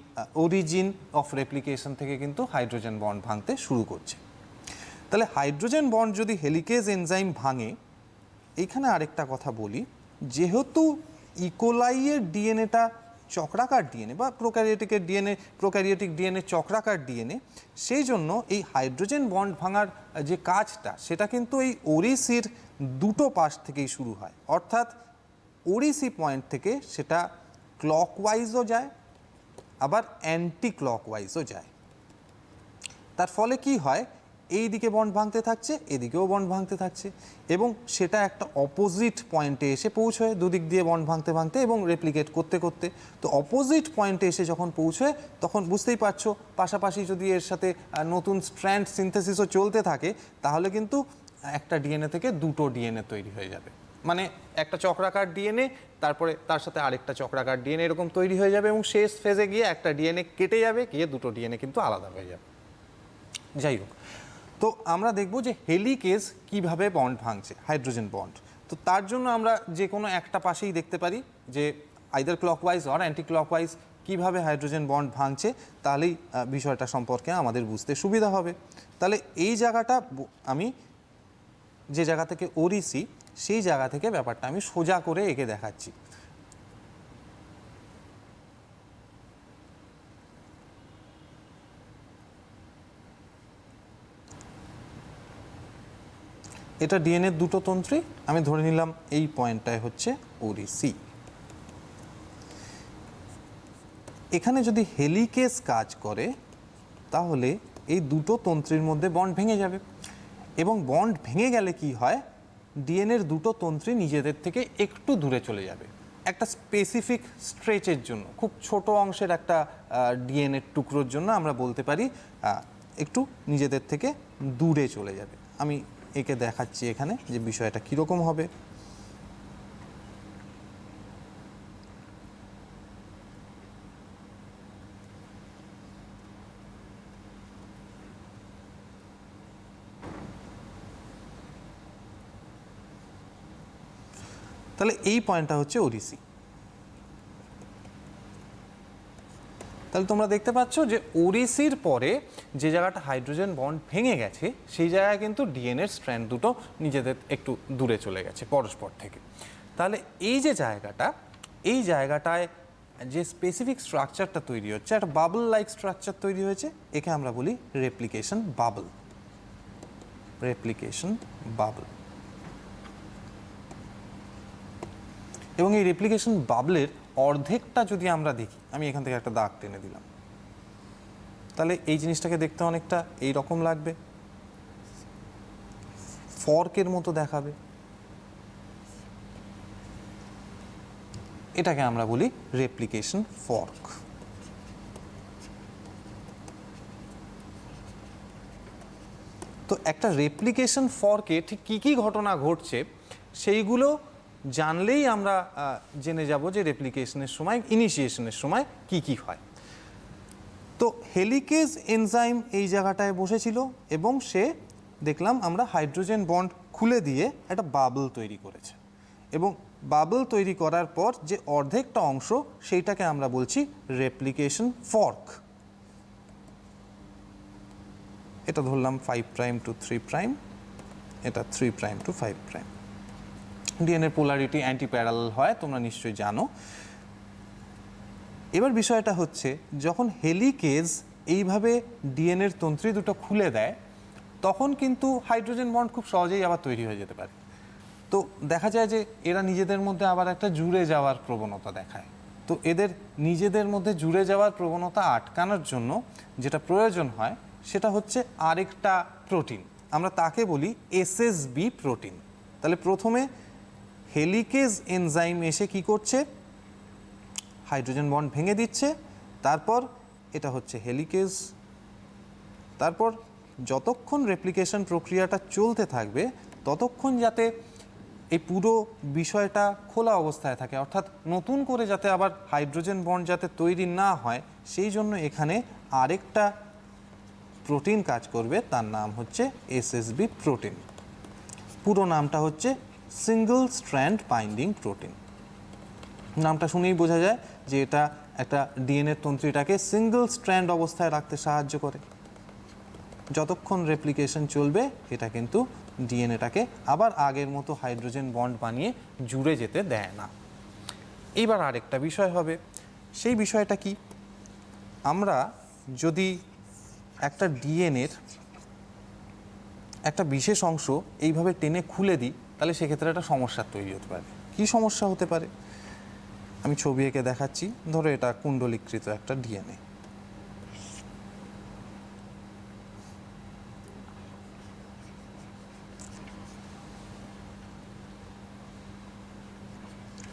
অরিজিন অফ রেপ্লিকেশন থেকে কিন্তু হাইড্রোজেন বন্ড ভাঙতে শুরু করছে। তাহলে হাইড্রোজেন বন্ড যদি হেলিকেজ এনজাইম ভাঙে, এইখানে আরেকটা কথা বলি, যেহেতু ইকোলাইয়ের ডিএনএটা চক্রাকার ডিএনএ বা প্রোক্যারিওটিক ডিএনএ চক্রাকার ডিএনএ, সেই জন্য এই হাইড্রোজেন বন্ড ভাঙার যে কাজটা সেটা কিন্তু এই ORI-Cর দুটো পাশ থেকেই শুরু হয়। অর্থাৎ ORI-C পয়েন্ট থেকে সেটা ক্লকওয়াইজও যায়, আবার অ্যান্টি ক্লকওয়াইজও যায়। তার ফলে কি হয়, এই দিকে বন্ড ভাঙতে থাকছে, এদিকেও বন্ড ভাঙতে থাকছে, এবং সেটা একটা অপোজিট পয়েন্টে এসে পৌঁছয়, দুদিক দিয়ে বন্ড ভাঙতে ভাঙতে এবং রেপ্লিকেট করতে করতে। তো অপোজিট পয়েন্টে এসে যখন পৌঁছয় তখন বুঝতেই পারছো, পাশাপাশি যদি এর সাথে নতুন স্ট্র্যান্ড সিনথেসিসও চলতে থাকে, তাহলে কিন্তু একটা ডিএনএ থেকে দুটো ডিএনএ তৈরি হয়ে যাবে। মানে একটা চক্রাকার ডিএনএ, তারপরে তার সাথে আরেকটা চক্রাকার ডিএনএ এরকম তৈরি হয়ে যাবে, এবং শেষ ফেজে গিয়ে একটা ডিএনএ কেটে যাবে, গিয়ে দুটো ডিএনএ কিন্তু আলাদা হয়ে যাবে। যাই হোক, তো আমরা দেখব যে হেলিকেজ কিভাবে বন্ড ভাঙছে, হাইড্রোজেন বন্ড। তো তার জন্য আমরা যে কোনো একটা পাশেই দেখতে পারি যে either clockwise or anti clockwise কিভাবে হাইড্রোজেন বন্ড ভাঙছে, তাহলেই বিষয়টা সম্পর্কে আমাদের বুঝতে সুবিধা হবে। তাহলে এই জায়গাটা আমি যে জায়গা থেকে ORI-C, সেই জায়গা থেকে ব্যাপারটা আমি সোজা করে এঁকে দেখাচ্ছি। এটা ডিএনএর দুটো তন্ত্রী, আমি ধরে নিলাম এই পয়েন্টটায় হচ্ছে ORI-C। এখানে যদি হেলিকেজ কাজ করে তাহলে এই দুটো তন্ত্রীর মধ্যে বন্ড ভেঙে যাবে, এবং বন্ড ভেঙে গেলে কি হয়, ডিএনএর দুটো তন্ত্রী নিজেদের থেকে একটু দূরে চলে যাবে, একটা স্পেসিফিক স্ট্রেচের জন্য, খুব ছোট অংশের একটা ডিএনএর টুকরোর জন্য আমরা বলতে পারি একটু নিজেদের থেকে দূরে চলে যাবে। আমি একে দেখাচ্ছি এখানে যে বিষয়টা কীরকম হবে। তাহলে এই পয়েন্টটা হচ্ছে ORI-C। তাহলে তোমরা দেখতে পাচ্ছ যে ORI-Cর পরে যে জায়গাটা হাইড্রোজেন বন্ড ভেঙে গেছে, সেই জায়গায় কিন্তু ডিএনএর স্ট্র্যান্ড দুটো নিজেদের একটু দূরে চলে গেছে পরস্পর থেকে। তাহলে এই যে জায়গাটা, এই জায়গাটায় যে স্পেসিফিক স্ট্রাকচারটা তৈরি হচ্ছে, একটা বাবল লাইক স্ট্রাকচার তৈরি হয়েছে, একে আমরা বলি রেপ্লিকেশন বাবল। Replication bubble. এবং এই রেপ্লিকেশন বাবলের অর্ধেকটা যদি আমরা দেখি, আমি এখান থেকে একটা দাগ টেনে দিলাম, তাহলে এই জিনিসটাকে দেখতে অনেকটা এই রকম লাগবে, ফর্কের মতো দেখাবে। এটাকে আমরা বলি রেপ্লিকেশন ফর্ক। তো একটা রেপ্লিকেশন ফর্কে ঠিক কী কী ঘটনা ঘটছে সেইগুলো জানলেই আমরা জেনে যাব যে রেপ্লিকেশনের সময়, ইনিশিয়েশনের সময় কি কি হয়। তো হেলিকেজ এনজাইম এই জায়গাটায় বসেছিল এবং সে দেখলাম আমরা হাইড্রোজেন বন্ড খুলে দিয়ে একটা বাবল তৈরি করেছে, এবং বাবল তৈরি করার পর যে অর্ধেকটা অংশ সেইটাকে আমরা বলছি রেপ্লিকেশন ফর্ক। এটা ধরলাম 5 প্রাইম টু 3 প্রাইম, এটা 3 প্রাইম টু 5 প্রাইম। ডিএনএর পোলারিটি অ্যান্টি প্যারালাল হয়, তোমরা নিশ্চয়ই জানো। এবার বিষয়টা হচ্ছে যখন হেলিকেজ এইভাবে ডিএনএর তন্ত্রী দুটো খুলে দেয় তখন কিন্তু হাইড্রোজেন বন্ড খুব সহজেই আবার তৈরি হয়ে যেতে পারে। তো দেখা যায় যে এরা নিজেদের মধ্যে আবার একটা জুড়ে যাওয়ার প্রবণতা দেখায়। তো এদের নিজেদের মধ্যে জুড়ে যাওয়ার প্রবণতা আটকানোর জন্য যেটা প্রয়োজন হয় সেটা হচ্ছে আরেকটা প্রোটিন, আমরা তাকে বলি এসএসবি প্রোটিন। তাহলে প্রথমে হেলিকেজ এনজাইম এসে কি করছে, হাইড্রোজেন বন্ড ভেঙে দিচ্ছে, তারপর এটা হচ্ছে হেলিকেজ। তারপর যতক্ষণ রেপ্লিকেশন প্রক্রিয়াটা চলতে থাকবে ততক্ষণ যাতে এই পুরো বিষয়টা খোলা অবস্থায় থাকে, অর্থাৎ নতুন করে যাতে আবার হাইড্রোজেন বন্ড যাতে তৈরি না হয় সেই জন্য এখানে আরেকটা প্রোটিন কাজ করবে, তার নাম হচ্ছে এসএসবি প্রোটিন। পুরো নামটা হচ্ছে সিঙ্গল স্ট্র্যান্ড বাইন্ডিং প্রোটিন। নামটা শুনেই বোঝা যায় যে এটা একটা ডিএনএ তন্ত্রীটাকে সিঙ্গল স্ট্র্যান্ড অবস্থায় রাখতে সাহায্য করে। যতক্ষণ রেপ্লিকেশন চলবে এটা কিন্তু ডিএনএটাকে আবার আগের মতো হাইড্রোজেন বন্ড বানিয়ে জুড়ে যেতে দেয় না। এইবার আরেকটা বিষয় হবে, সেই বিষয়টা কি, আমরা যদি একটা ডিএনএর একটা বিশেষ অংশ এইভাবে টেনে খুলে দিই তাহলে সেক্ষেত্রে একটা সমস্যা তৈরি হতে পারে। কি সমস্যা হতে পারে আমি ছবি এঁকে দেখাচ্ছি। ধরো এটা কুণ্ডলীকৃত একটা ডিএনএ,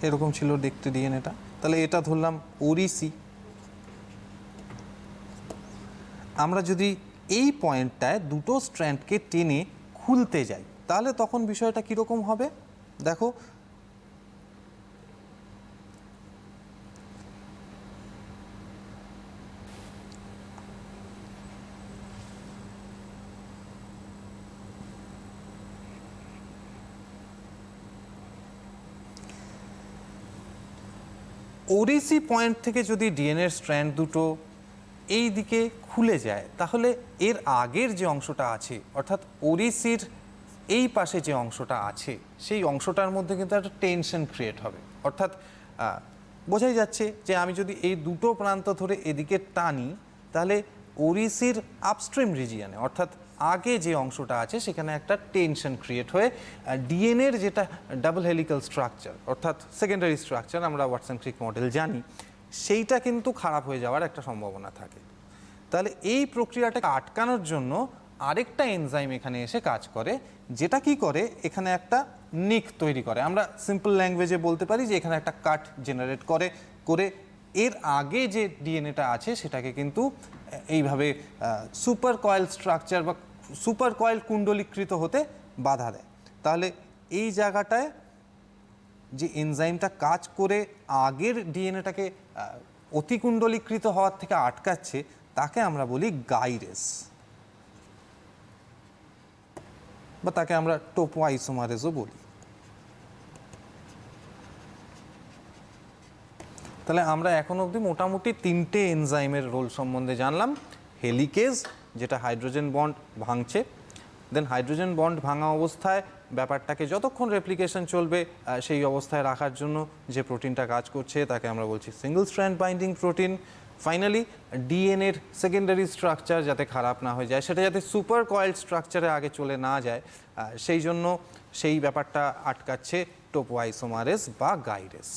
এরকম ছিল দেখতে ডিএনএটা। তাহলে এটা ধরলাম ওরিসি। আমরা যদি এই পয়েন্টটায় দুটো স্ট্র্যান্ডকে টেনে খুলতে যাই তাহলে তখন বিষয়টা কীরকম হবে দেখো। ওরিসি পয়েন্ট থেকে যদি ডিএনএর স্ট্র্যান্ড দুটো এই দিকে খুলে যায় তাহলে এর আগের যে অংশটা আছে অর্থাৎ ওরিসির এই পাশে যে অংশটা আছে সেই অংশটার মধ্যে কিন্তু একটা টেনশন ক্রিয়েট হবে। অর্থাৎ বোঝাই যাচ্ছে যে আমি যদি এই দুটো প্রান্ত ধরে এদিকে টানি তাহলে ওরিসির আপস্ট্রিম রিজিয়নে অর্থাৎ আগে যে অংশটা আছে সেখানে একটা টেনশন ক্রিয়েট হয়ে ডিএনএর যেটা ডাবল হেলিক্যাল স্ট্রাকচার অর্থাৎ সেকেন্ডারি স্ট্রাকচার আমরা ওয়াটসন ক্রিক মডেল জানি সেইটা কিন্তু খারাপ হয়ে যাওয়ার একটা সম্ভাবনা থাকে। তাহলে এই প্রক্রিয়াটাকে আটকানোর জন্য আরেকটা এনজাইম এখানে এসে কাজ করে, যেটা কি করে এখানে একটা নিক তৈরি করে। আমরা সিম্পল ল্যাঙ্গুয়েজে বলতে পারি যে এখানে একটা কাট জেনারেট করে এর আগে যে ডিএনএটা আছে সেটাকে কিন্তু এইভাবে সুপার কয়েল স্ট্রাকচার বা সুপার কয়েল কুণ্ডলীকৃত হতে বাধা দেয়। তাহলে এই জায়গাটায় যে এনজাইমটা কাজ করে আগের ডিএনএটাকে অতিকুণ্ডলীকৃত হওয়ার থেকে আটকাচ্ছে তাকে আমরা বলি গাইরেস, বা তাকে আমরা টোপোআইসোমারেজও বলি। তাহলে আমরা এখন অবধি মোটামুটি তিনটে এনজাইমের রোল সম্বন্ধে জানলাম। হেলিকেজ যেটা হাইড্রোজেন বন্ড ভাঙছে, দেন হাইড্রোজেন বন্ড ভাঙা অবস্থায় ব্যাপারটাকে যতক্ষণ রেপ্লিকেশন চলবে সেই অবস্থায় রাখার জন্য যে প্রোটিনটা কাজ করছে তাকে আমরা বলছি single strand binding protein. Finally ডিএনএর সেকেন্ডারি স্ট্রাকচার যাতে খারাপ না হয়ে যায়, সেটা যাতে সুপার কয়েল স্ট্রাকচারে আগে চলে না যায় সেই জন্য সেই ব্যাপারটা আটকাচ্ছে টোপোআইসোমারেজ বা গাইরেস।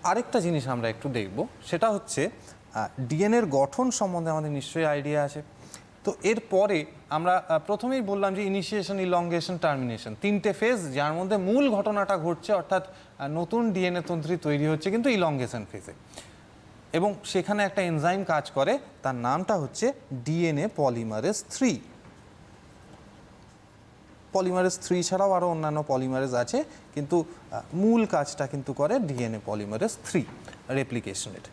আরেকটা জিনিস আমরা একটু দেখব, সেটা হচ্ছে ডিএনএর গঠন সম্বন্ধে আমাদের নিশ্চয়ই আইডিয়া আছে। তো এরপরে আমরা প্রথমেই বললাম যে ইনিশিয়েশন, ইলংগেশন, টার্মিনেশন, তিনটে ফেজ, যার মধ্যে মূল ঘটনাটা ঘটছে, অর্থাৎ নতুন ডিএনএ তন্ত্রী তৈরি হচ্ছে কিন্তু ইলংগেশন ফেজে, এবং সেখানে একটা এনজাইম কাজ করে, তার নামটা হচ্ছে ডিএনএ পলিমারেজ 3। পলিমারেজ 3 ছাড়াও আরও অন্যান্য পলিমারেজ আছে, কিন্তু মূল কাজটা কিন্তু করে ডিএনএ পলিমারেজ 3 রেপ্লিকেশনের।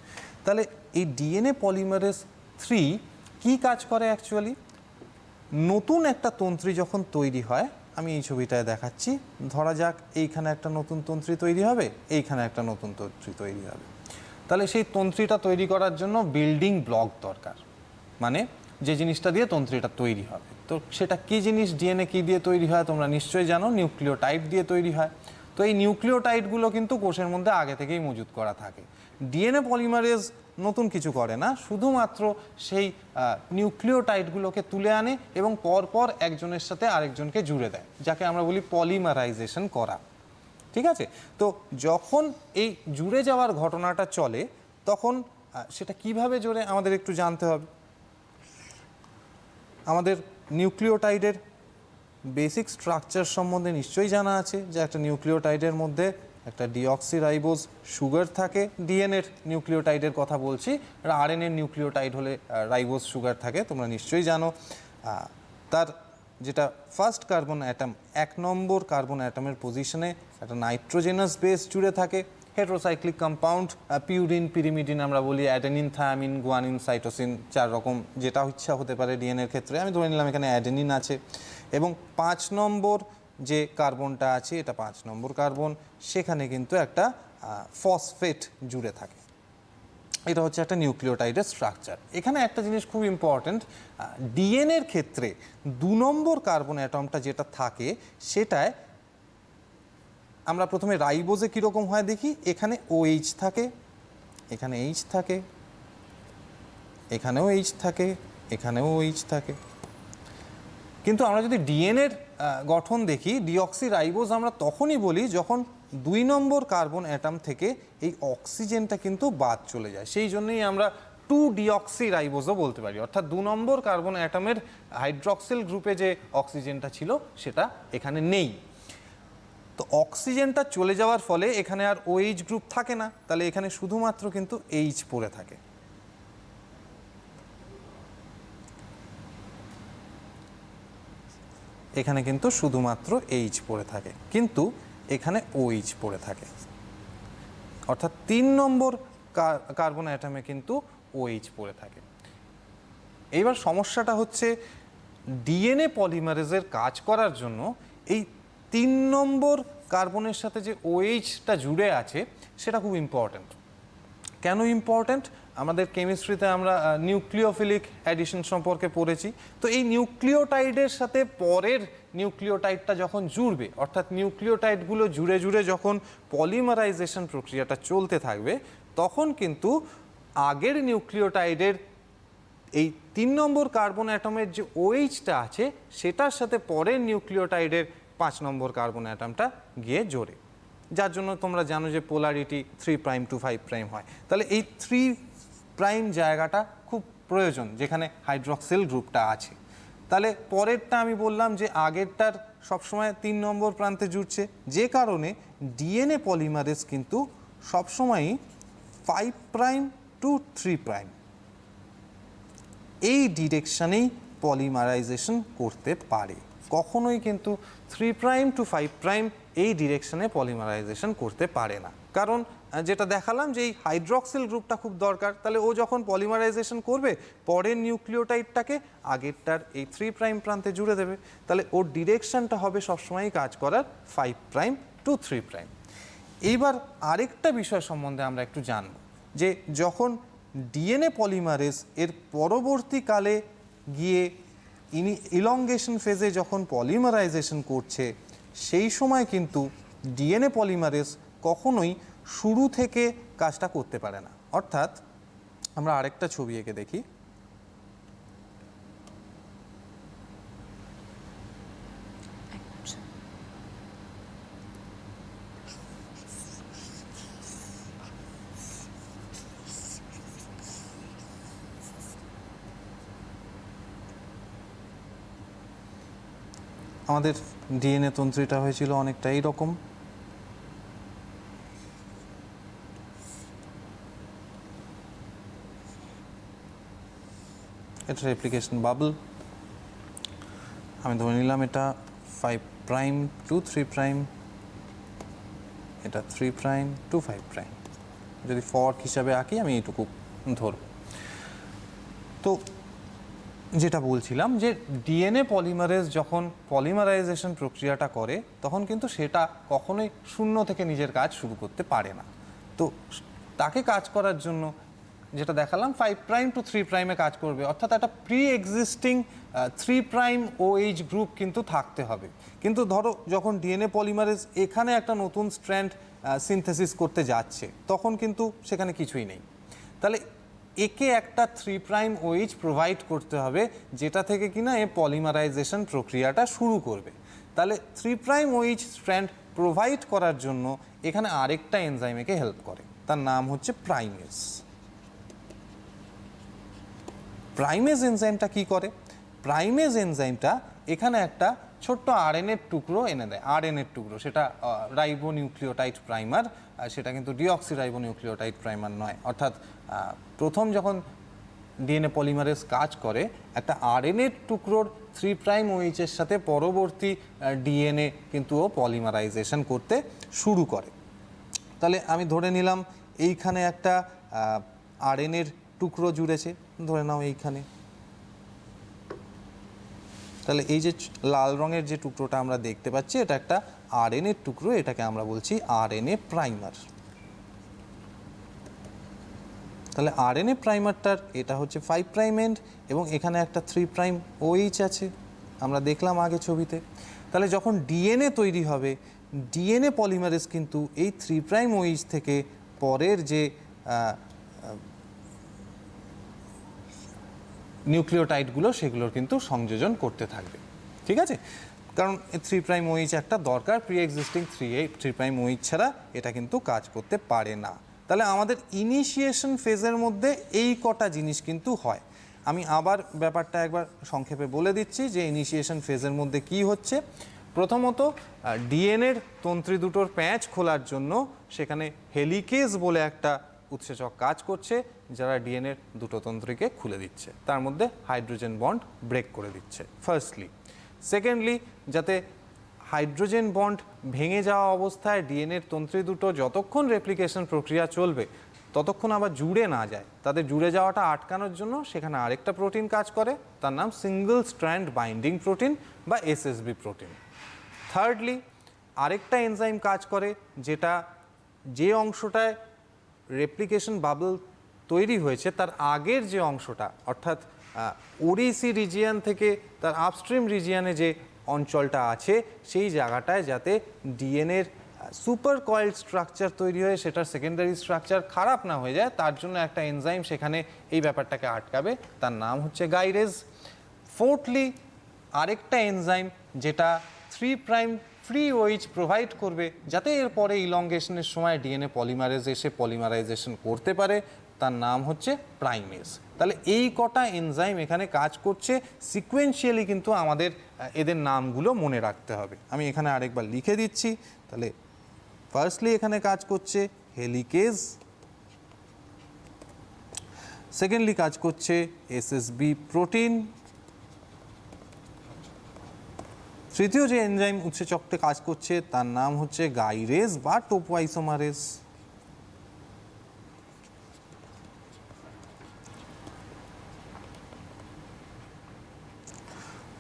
তাহলে এই ডিএনএ পলিমারেজ 3 কি কাজ করে অ্যাকচুয়ালি? নতুন একটা তন্ত্রী যখন তৈরি হয়, আমি এই ছবিটায় দেখাচ্ছি, ধরা যাক এইখানে একটা নতুন তন্ত্রী তৈরি হবে, এইখানে একটা নতুন তন্ত্রী তৈরি হবে। তাহলে সেই তন্ত্রীটা তৈরি করার জন্য বিল্ডিং ব্লক দরকার, মানে যে জিনিসটা দিয়ে তন্ত্রীটা তৈরি হবে। তো সেটা কি জিনিস, ডিএনএ কি দিয়ে তৈরি হয় তোমরা নিশ্চয়ই জানো, নিউক্লিওটাইড দিয়ে তৈরি হয়। তো এই নিউক্লিওটাইডগুলো কিন্তু কোষের মধ্যে আগে থেকেই মজুত করা থাকে। ডিএনএ পলিমারেজ নতুন কিছু করে না, শুধুমাত্র সেই নিউক্লিওটাইডগুলোকে তুলে আনে এবং পরপর একজনের সাথে আরেকজনকে জুড়ে দেয়, যাকে আমরা বলি পলিমারাইজেশন করা। ঠিক আছে? তো যখন এই জুড়ে যাওয়ার ঘটনাটা চলে, তখন সেটা কিভাবে জোরে আমাদের একটু জানতে হবে। আমাদের নিউক্লিওটাইডের বেসিক স্ট্রাকচার সম্বন্ধে নিশ্চয়ই জানা আছে, যে একটা নিউক্লিওটাইডের মধ্যে একটা ডিঅক্সিরাইবোজ সুগার থাকে। ডিএনএর নিউক্লিওটাইডের কথা বলছি, আরএনএর নিউক্লিওটাইড হলে রাইবোজ সুগার থাকে, তোমরা নিশ্চয়ই জানো। তার যেটা ফার্স্ট কার্বন অ্যাটম, 1 নম্বর কার্বন অ্যাটমের পজিশনে একটা নাইট্রোজেনাস বেস জুড়ে থাকে। হেটারোসাইক্লিক কম্পাউন্ড, পিউরিন, পিরিমিডিন আমরা বলি, অ্যাডেনিন, থায়ামিন, গুয়ানিন, সাইটোসিন, 4 রকম যেটা ইচ্ছা হতে পারে ডিএনএর ক্ষেত্রে। আমি ধরে নিলাম এখানে অ্যাডেনিন আছে, এবং 5 নম্বর যে কার্বনটা আছে, এটা 5 নম্বর কার্বন, সেখানে কিন্তু একটা ফসফেট জুড়ে থাকে। এটা হচ্ছে একটা নিউক্লিওটাইডের স্ট্রাকচার। এখানে একটা জিনিস খুব ইম্পর্ট্যান্ট, ডিএনএর ক্ষেত্রে 2 নম্বর কার্বন অ্যাটমটা যেটা থাকে, সেটায় আমরা প্রথমে রাইবোজে কীরকম হয় দেখি। এখানে OH থাকে, এখানে H থাকে, এখানেও H থাকে, এখানেও OH থাকে। কিন্তু আমরা যদি ডিএনএর গঠন দেখি, ডিঅক্সিরাইবোজ আমরা তখনই বলি যখন 2 নম্বর কার্বন অ্যাটম থেকে এই অক্সিজেনটা কিন্তু বাদ চলে যায়। সেই জন্যই আমরা 2-ডিঅক্সিরাইবোজও বলতে পারি, অর্থাৎ 2 নম্বর কার্বন অ্যাটমের হাইড্রক্সিল গ্রুপে যে অক্সিজেনটা ছিল সেটা এখানে নেই। তো অক্সিজেনটা চলে যাওয়ার ফলে এখানে আর OH গ্রুপ থাকে না, তাহলে এখানে শুধুমাত্র কিন্তু H পড়ে থাকে। এখানে কিন্তু শুধুমাত্র H পড়ে থাকে, কিন্তু এখানে OH পড়ে থাকে, অর্থাৎ 3 নম্বর কার্বন অ্যাটমে কিন্তু OH পড়ে থাকে। এইবার সমস্যাটা হচ্ছে, ডিএনএ পলিমারেজের কাজ করার জন্য এই 3 নম্বর কার্বনের সাথে যে OH-টা জুড়ে আছে সেটা খুব ইম্পর্ট্যান্ট। কেন ইম্পর্ট্যান্ট? আমাদের কেমিস্ট্রিতে আমরা নিউক্লিওফিলিক অ্যাডিশন সম্পর্কে পড়েছি। তো এই নিউক্লিওটাইডের সাথে পরের নিউক্লিওটাইডটা যখন জুড়বে, অর্থাৎ নিউক্লিওটাইডগুলো জুড়ে জুড়ে যখন পলিমারাইজেশন প্রক্রিয়াটা চলতে থাকবে, তখন কিন্তু আগের নিউক্লিওটাইডের এই 3 নম্বর কার্বন অ্যাটমের যে OH-টা আছে, সেটার সাথে পরের নিউক্লিওটাইডের 5 নম্বর কার্বন অ্যাটমটা গিয়ে জোড়ে, যার জন্য তোমরা জানো যে পোলারিটি 3' to 5' হয়। তাহলে এই 3' জায়গাটা খুব প্রয়োজন, যেখানে হাইড্রক্সিল গ্রুপটা আছে। তাহলে পরেরটা আমি বললাম যে আগেরটার সবসময় 3 নম্বর প্রান্তে জুড়ছে, যে কারণে ডিএনএ পলিমারেজ কিন্তু সবসময়ই 5' to 3' এই ডিরেকশনেই পলিমারাইজেশন করতে পারে। কখনোই কিন্তু 3' to 5' এই ডিরেকশনে পলিমারাইজেশন করতে পারে না, কারণ যেটা দেখালাম যে এই হাইড্রক্সিল গ্রুপটা খুব দরকার। তাহলে ও যখন পলিমারাইজেশন করবে, পরের নিউক্লিওটাইডটাকে আগেরটার এই 3' প্রান্তে জুড়ে দেবে, তাহলে ওর ডিরেকশনটা হবে সবসময় কাজ করার 5' to 3'। এইবার আরেকটা বিষয় সম্বন্ধে আমরা একটু জানব, যে যখন ডিএনএ পলিমারেজ এর পরবর্তীকালে গিয়ে ইলংগেশন ফেজে যখন পলিমারাইজেশন করছে, সেই সময় কিন্তু ডিএনএ পলিমারেজ কখনোই শুরু থেকে কাজটা করতে পারে না। অর্থাৎ আমরা আরেকটা ছবি এঁকে দেখি। আমাদের ডিএনএ তন্ত্রীটা হয়েছিল অনেকটা এইরকম। এটা রেপ্লিকেশন বাবল। আমি ধরে নিলাম এটা 5 প্রাইম টু 3 প্রাইম, এটা 3 প্রাইম টু 5 প্রাইম। যদি ফর্ক হিসাবে আঁকি আমি এইটুকু ধরব। তো যেটা বলছিলাম যে ডিএনএ পলিমারেজ যখন পলিমারাইজেশন প্রক্রিয়াটা করে তখন কিন্তু সেটা কখনোই শূন্য থেকে নিজের কাজ শুরু করতে পারে না। তো তাকে কাজ করার জন্য যেটা দেখালাম 5 প্রাইম টু 3 প্রাইমে কাজ করবে, অর্থাৎ একটা pre existing 3 prime OH group কিন্তু থাকতে হবে। কিন্তু ধরো যখন ডিএনএ পলিমারেজ এখানে একটা নতুন স্ট্র্যান্ড সিনথেসিস করতে যাচ্ছে তখন কিন্তু সেখানে কিছুই নেই। তাহলে একে একটা 3 প্রাইম OH প্রোভাইড করতে হবে যেটা থেকে কিনা এ পলিমারাইজেশন প্রক্রিয়াটা শুরু করবে। তাহলে 3 প্রাইম OH স্ট্র্যান্ড প্রোভাইড করার জন্য এখানে আরেকটা এনজাইম একে হেল্প করে, তার নাম হচ্ছে প্রাইমেজ। প্রাইমেজ এনজাইমটা কি করে? প্রাইমেজ এনজাইমটা এখানে একটা ছোট্ট আরএনএর টুকরো এনে দেয়। আরএনএর টুকরো, সেটা রাইবোনিউক্লিওটাইড প্রাইমার, সেটা কিন্তু ডিঅক্সিরাইবোনিউক্লিওটাইড প্রাইমার নয়। অর্থাৎ প্রথম যখন ডিএনএ পলিমারেজ কাজ করে একটা আরএনএর টুকরোর 3 প্রাইম OH-এর সাথে পরবর্তী ডিএনএ কিন্তু ও পলিমারাইজেশন করতে শুরু করে। তাহলে আমি ধরে নিলাম এইখানে একটা আরএনএর টুকরো জুড়েছে, ধরে নাও এইখানে। তাহলে এই যে লাল রঙের যে টুকরোটা আমরা দেখতে পাচ্ছি এটা একটা আরএনএর টুকরো, এটাকে আমরা বলছি আরএনএ প্রাইমার। তাহলে আরএনএ প্রাইমারটার এটা হচ্ছে 5 প্রাইম এন্ড এবং এখানে একটা 3 প্রাইম OH আছে, আমরা দেখলাম আগে ছবিতে। তাহলে যখন ডিএনএ তৈরি হবে ডিএনএ পলিমারেজ কিন্তু এই 3 প্রাইম OH থেকে পরের যে নিউক্লিওটাইডগুলো সেগুলোর কিন্তু সংযোজন করতে থাকবে, ঠিক আছে? কারণ 3 প্রাইম OH একটা দরকার, প্রি এক্সিস্টিং 3 প্রাইম OH ছাড়া এটা কিন্তু কাজ করতে পারে না। তাহলে আমাদের ইনিশিয়েশন ফেজের মধ্যে এই কটা জিনিস কিন্তু হয়। আমি আবার ব্যাপারটা একবার সংক্ষেপে বলে দিচ্ছি যে ইনিশিয়েশন ফেজের মধ্যে কি হচ্ছে। প্রথমত ডিএনএর তন্ত্রী দুটোর প্যাঁচ খোলার জন্য সেখানে হেলিকেজ বলে একটা উৎসেচক কাজ করছে যারা ডিএনএর দুটো তন্ত্রীকে খুলে দিচ্ছে, তার মধ্যে হাইড্রোজেন বন্ড ব্রেক করে দিচ্ছে ফার্স্টলি। সেকেন্ডলি, যাতে হাইড্রোজেন বন্ড ভেঙে যাওয়া অবস্থায় ডিএনএর তন্ত্রী দুটো যতক্ষণ রেপ্লিকেশন প্রক্রিয়া চলবে ততক্ষণ আবার জুড়ে না যায়, তাদের জুড়ে যাওয়াটা আটকানোর জন্য সেখানে আরেকটা প্রোটিন কাজ করে, তার নাম সিঙ্গল স্ট্র্যান্ড বাইন্ডিং প্রোটিন বা SSB প্রোটিন। থার্ডলি, আরেকটা এনজাইম কাজ করে যেটা যে অংশটায় রেপ্লিকেশন বাবল তৈরি হয়েছে তার আগের যে অংশটা, অর্থাৎ ওডিসি রিজিয়ান থেকে তার আপস্ট্রিম রিজিয়ানে যে অঞ্চলটা আছে সেই জায়গাটায় যাতে ডিএনএর সুপার কয়েলড স্ট্রাকচার তৈরি হয়ে সেটার সেকেন্ডারি স্ট্রাকচার খারাপ না হয়ে যায়, তার জন্য একটা এনজাইম সেখানে এই ব্যাপারটাকে আটকাবে, তার নাম হচ্ছে গাইরেজ। ফোর্থলি, আরেকটা এনজাইম যেটা 3 প্রাইম ফ্রি OH প্রোভাইড করবে যাতে এরপরে ইলংগেশনের সময় ডিএনএ পলিমারেজ এসে পলিমারাইজেশন করতে পারে, তার নাম হচ্ছে প্রাইমেজ। তাহলে এই কটা এনজাইম এখানে কাজ করছে সিকোয়েন্সিয়ালি, কিন্তু আমাদের এদের নামগুলো মনে রাখতে হবে। আমি এখানে আরেকবার লিখে দিচ্ছি। তাহলে ফার্স্টলি এখানে কাজ করছে হেলিকেজ, সেকেন্ডলি কাজ করছে SSB প্রোটিন, তৃতীয় যে এনজাইম উৎসেচকটা কাজ করছে তার নাম হচ্ছে গাইরেজ বা টোপোআইসোমারেজ।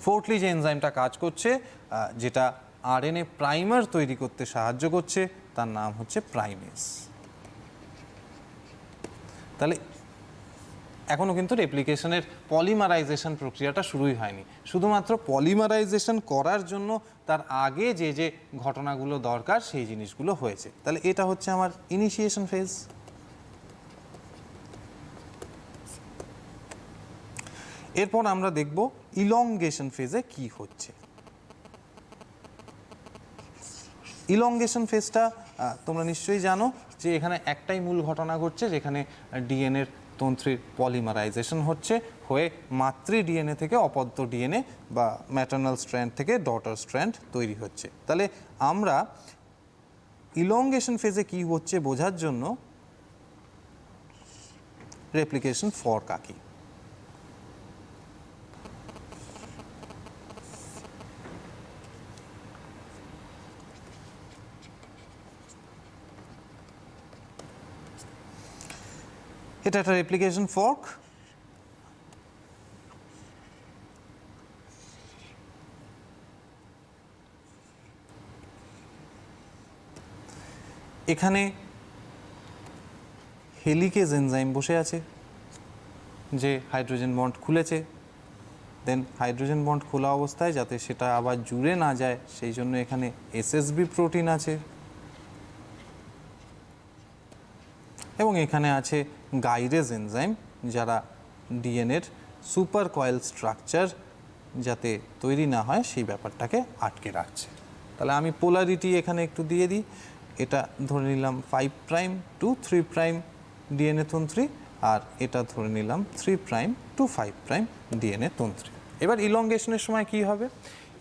ফোর্থলি যে এনজাইমটা কাজ করছে যেটা আরএনএ প্রাইমার তৈরি করতে সাহায্য করছে তার নাম হচ্ছে প্রাইমেজ। তাহলে এখনো কিন্তু রেপ্লিকেশনের পলিমারাইজেশন প্রক্রিয়াটা শুরুই হয়নি, শুধুমাত্র পলিমারাইজেশন করার জন্য তার আগে যে যে ঘটনাগুলো দরকার সেই জিনিসগুলো হয়েছে। তাহলে এটা হচ্ছে আমার ইনিশিয়েশন ফেজ। এরপর আমরা দেখব ইলংগেশন ফেজে কি হচ্ছে। ইলংগেশন ফেজটা তোমরা নিশ্চয়ই জানো যে এখানে একটাই মূল ঘটনা ঘটছে, যেখানে ডিএনএর তন্ত্রীর পলিমারাইজেশন হচ্ছে, হয়ে মাতৃ ডিএনএ থেকে অপত্য ডিএনএ বা ম্যাটার্নাল স্ট্র্যান্ড থেকে ডটার স্ট্র্যান্ড তৈরি হচ্ছে। তাহলে আমরা ইলংগেশন ফেজে কি হচ্ছে বোঝার জন্য রেপ্লিকেশন ফর্ক আঁকি। এটা একটা রেপ্লিকেশন ফর্ক। এখানে হেলিকেজ এনজাইম বসে আছে, যে হাইড্রোজেন বন্ড খুলেছে, দেন হাইড্রোজেন বন্ড খোলা অবস্থায় যাতে সেটা আবার জুড়ে না যায় সেই জন্য এখানে এসএসবি প্রোটিন আছে, এবং এখানে আছে গাইরেজ এনজাইম যারা ডিএনএর সুপার কয়েল স্ট্রাকচার যাতে তৈরি না হয় সেই ব্যাপারটাকে আটকে রাখছে। তাহলে আমি পোলারিটি এখানে একটু দিয়ে দিই। এটা ধরে নিলাম 5 প্রাইম টু 3 প্রাইম ডিএনএ তন্ত্রী, আর এটা ধরে নিলাম 3 প্রাইম টু 5 প্রাইম ডিএনএ তন্ত্রী। এবার ইলংগেশনের সময় কি হবে?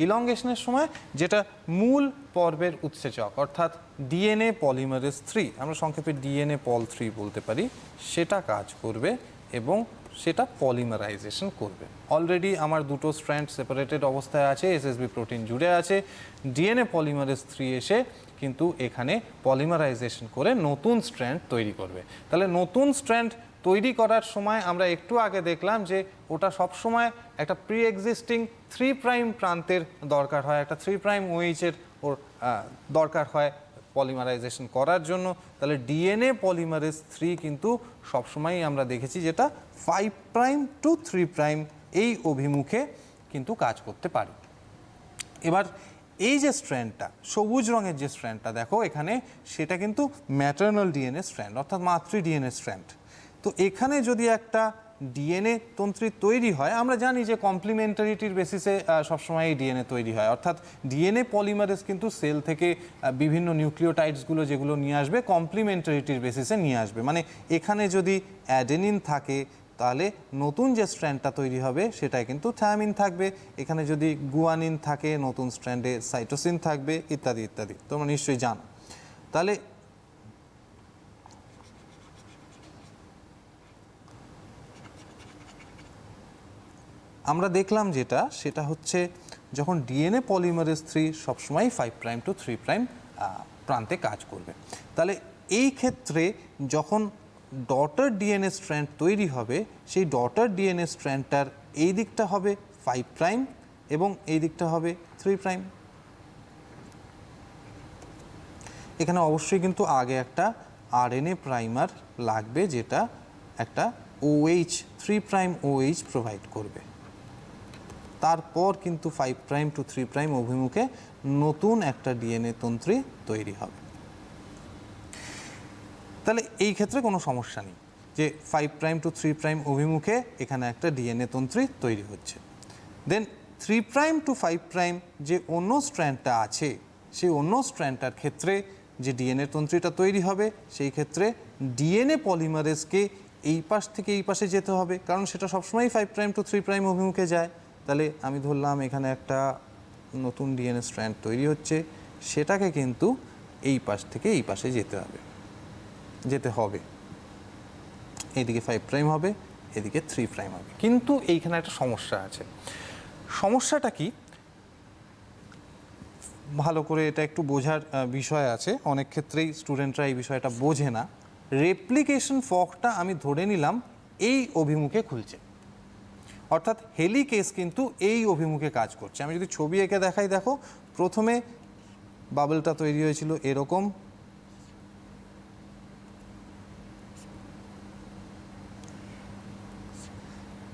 ইলংগেশনের সময় যেটা মূল পর্বের উৎসেচক অর্থাৎ ডিএনএ পলিমারেজ 3, আমরা সংক্ষেপে ডিএনএ পল 3 বলতে পারি, সেটা কাজ করবে এবং সেটা পলিমারাইজেশন করবে। অলরেডি আমার দুটো স্ট্র্যান্ড সেপারেটেড অবস্থায় আছে, এসএসবি প্রোটিন জুড়ে আছে, ডিএনএ পলিমারেজ 3 এসে কিন্তু এখানে পলিমারাইজেশন করে নতুন স্ট্র্যান্ড তৈরি করবে। তাহলে নতুন স্ট্র্যান্ড তৈরি করার সময় আমরা একটু আগে দেখলাম যে ওটা সবসময় একটা প্রি এক্সিস্টিং 3 প্রাইম প্রান্তের দরকার হয়, একটা 3 প্রাইম ওএইচের ওর দরকার হয় পলিমারাইজেশন করার জন্য। তাহলে ডিএনএ পলিমারেজ 3 কিন্তু সবসময়ই আমরা দেখেছি যেটা 5 প্রাইম টু 3 প্রাইম এই অভিমুখে কিন্তু কাজ করতে পারে। এবার এই যে স্ট্র্যান্ডটা, সবুজ রঙের যে স্ট্র্যান্ডটা দেখো এখানে, সেটা কিন্তু ম্যাটার্নাল ডিএনএ স্ট্র্যান্ড অর্থাৎ মাতৃ ডিএনএ স্ট্র্যান্ড। তো এখানে যদি একটা ডিএনএ তন্ত্রী তৈরি হয়, আমরা জানি যে কমপ্লিমেন্টারিটির বেসিসে সবসময় এই ডিএনএ তৈরি হয়, অর্থাৎ ডিএনএ পলিমারেজ কিন্তু সেল থেকে বিভিন্ন নিউক্লিওটাইডসগুলো যেগুলো নিয়ে আসবে কমপ্লিমেন্টারিটির বেসিসে নিয়ে আসবে। মানে এখানে যদি অ্যাডেনিন থাকে তাহলে নতুন যে স্ট্র্যান্ডটা তৈরি হবে সেটাই কিন্তু থায়ামিন থাকবে, এখানে যদি গুয়ানিন থাকে নতুন স্ট্র্যান্ডে সাইটোসিন থাকবে, ইত্যাদি ইত্যাদি, তোমরা নিশ্চয়ই জানো। তাহলে আমরা দেখলাম যেটা, সেটা হচ্ছে যখন ডিএনএ পলিমারেজ 3 সবসময় 5 প্রাইম টু 3 প্রাইম প্রান্তে কাজ করবে, তাহলে এই ক্ষেত্রে যখন ডটার ডিএনএ স্ট্র্যান্ড তৈরি হবে, সেই ডটার ডিএনএ স্ট্র্যান্ডটার এই দিকটা হবে 5 প্রাইম এবং এই দিকটা হবে 3 প্রাইম। এখানে অবশ্যই কিন্তু আগে একটা আরএনএ প্রাইমার লাগবে, যেটা একটা OH 3 প্রাইম OH প্রোভাইড করবে। তারপর কিন্তু 5 প্রাইম টু 3 প্রাইম অভিমুখে নতুন একটা ডিএনএ তন্ত্রী তৈরি হবে। তাহলে এই ক্ষেত্রে কোনো সমস্যা নেই যে 5 প্রাইম টু 3 প্রাইম অভিমুখে এখানে একটা ডিএনএ তন্ত্রী তৈরি হচ্ছে। দেন 3 প্রাইম টু 5 প্রাইম যে অন্য স্ট্র্যান্ডটা আছে, সেই অন্য স্ট্র্যান্ডটার ক্ষেত্রে যে ডিএনএ তন্ত্রীটা তৈরি হবে, সেই ক্ষেত্রে ডিএনএ পলিমারেজকে এই পাশ থেকে এই পাশে যেতে হবে, কারণ সেটা সবসময় 5 প্রাইম টু 3 প্রাইম অভিমুখে যায়। তাহলে আমি ধরলাম এখানে একটা নতুন ডিএনএ স্ট্র্যান্ড তৈরি হচ্ছে, সেটাকে কিন্তু এই পাশ থেকে এই পাশে যেতে হবে। এদিকে 5 প্রাইম হবে, এদিকে 3 প্রাইম হবে। কিন্তু এইখানে একটা সমস্যা আছে। সমস্যাটা কি? ভালো করে এটা একটু বোঝার বিষয় আছে, অনেক ক্ষেত্রেই স্টুডেন্টরা এই বিষয়টা বোঝে না। রেপ্লিকেশন ফর্কটা আমি ধরে নিলাম এই অভিমুখে খুলছে, অর্থাৎ হেলিকেজ কিন্তু এই অভিমুখে কাজ করছে। আমি যদি ছবি এঁকে দেখাই, দেখো প্রথমে বাবলটা তৈরি হয়েছিল এরকম,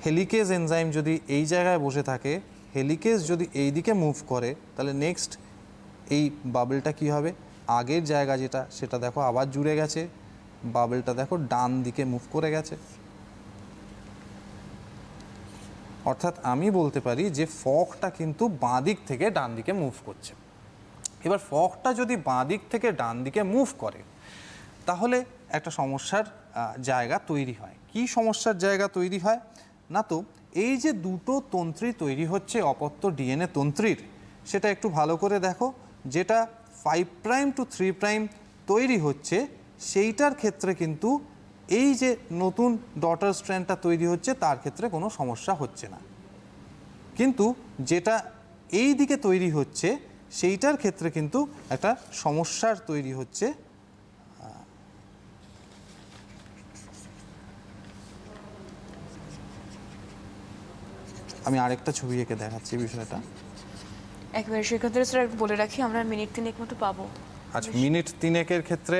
হেলিকেজ এনজাইম যদি এই জায়গায় বসে থাকে, হেলিকেজ যদি এই দিকে মুভ করে, তাহলে নেক্সট এই বাবলটা কি হবে, আগের জায়গা যেটা সেটা দেখো আবার জুড়ে গেছে, বাবলটা দেখো ডান দিকে মুভ করে গেছে। অর্থাৎ আমি বলতে পারি যে ফর্কটা কিন্তু বাঁ দিক থেকে ডান দিকে মুভ করছে। এবার ফর্কটা যদি বাঁ দিক থেকে ডান দিকে মুভ করে, তাহলে একটা সমস্যার জায়গা তৈরি হয়। কি সমস্যার জায়গা তৈরি হয় না, তো এই যে দুটো তন্ত্রী তৈরি হচ্ছে অপত্য ডিএনএ তন্ত্রীর, সেটা একটু ভালো করে দেখো। যেটা 5' to 3' তৈরি হচ্ছে, সেইটার ক্ষেত্রে কিন্তু এই যে নতুন ডটার স্ট্র্যান্ডটা তৈরি হচ্ছে তার ক্ষেত্রে কোনো সমস্যা হচ্ছে না। কিন্তু যেটা এই দিকে তৈরি হচ্ছে সেইটার ক্ষেত্রে কিন্তু একটা সমস্যার তৈরি হচ্ছে। আমি আরেকটা ছবি এঁকে দেখাচ্ছি বিষয়টা। একবারে সেক্ষেত্রে স্যার বলে রাখি আমরা মিনিট 3 মতো পাবো। আচ্ছা, মিনিট 3 ক্ষেত্রে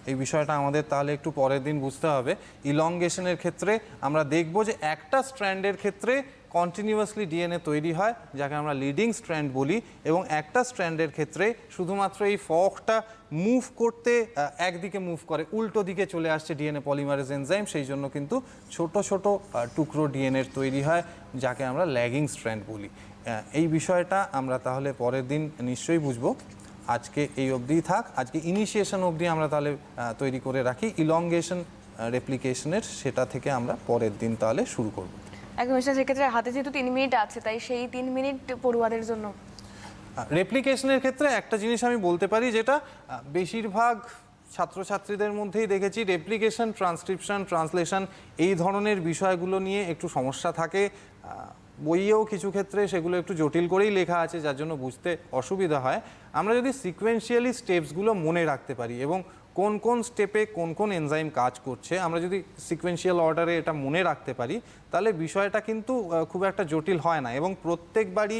এই বিষয়টা আমাদের তাহলে একটু পরের দিন বুঝতে হবে। ইলংগেশনের ক্ষেত্রে আমরা দেখব যে একটা স্ট্র্যান্ডের ক্ষেত্রে কন্টিনিউয়াসলি ডিএনএ তৈরি হয়, যাকে আমরা লিডিং স্ট্র্যান্ড বলি, এবং একটা স্ট্র্যান্ডের ক্ষেত্রে শুধুমাত্র এই ফর্কটা মুভ করতে একদিকে মুভ করে, উল্টো দিকে চলে আসছে ডিএনএ পলিমারেজ এনজাইম, সেই জন্য কিন্তু ছোট ছোট টুকরো ডিএনএর তৈরি হয়, যাকে আমরা ল্যাগিং স্ট্র্যান্ড বলি। এই বিষয়টা আমরা তাহলে পরের দিন নিশ্চয়ই বুঝবো। আজকে এই অবধিই থাক। আজকে ইনিশিয়েশন অবধি আমরা তাহলে তৈরি করে রাখি। ইলংগেশন রেপ্লিকেশনের সেটা থেকে আমরা পরের দিন তাহলে শুরু করব। একদম স্যার, সেক্ষেত্রে হাতে যেহেতু 3 মিনিট আছে, তাই সেই 3 মিনিট পড়ুয়াদের জন্য। রেপ্লিকেশনের ক্ষেত্রে একটা জিনিস আমি বলতে পারি, যেটা বেশিরভাগ ছাত্রছাত্রীদের মধ্যেই দেখেছি, রেপ্লিকেশন, ট্রান্সক্রিপশন, ট্রান্সলেশন এই ধরনের বিষয়গুলো নিয়ে একটু সমস্যা থাকে। বইয়েও কিছু ক্ষেত্রে সেগুলো একটু জটিল করেই লেখা আছে, যার জন্য বুঝতে অসুবিধা হয়। আমরা যদি সিকোয়েন্সিয়ালি স্টেপসগুলো মনে রাখতে পারি এবং কোন কোন স্টেপে কোন কোন এনজাইম কাজ করছে, আমরা যদি সিকোয়েন্সিয়াল অর্ডারে এটা মনে রাখতে পারি, তাহলে বিষয়টা কিন্তু খুব একটা জটিল হয় না। এবং প্রত্যেকবারই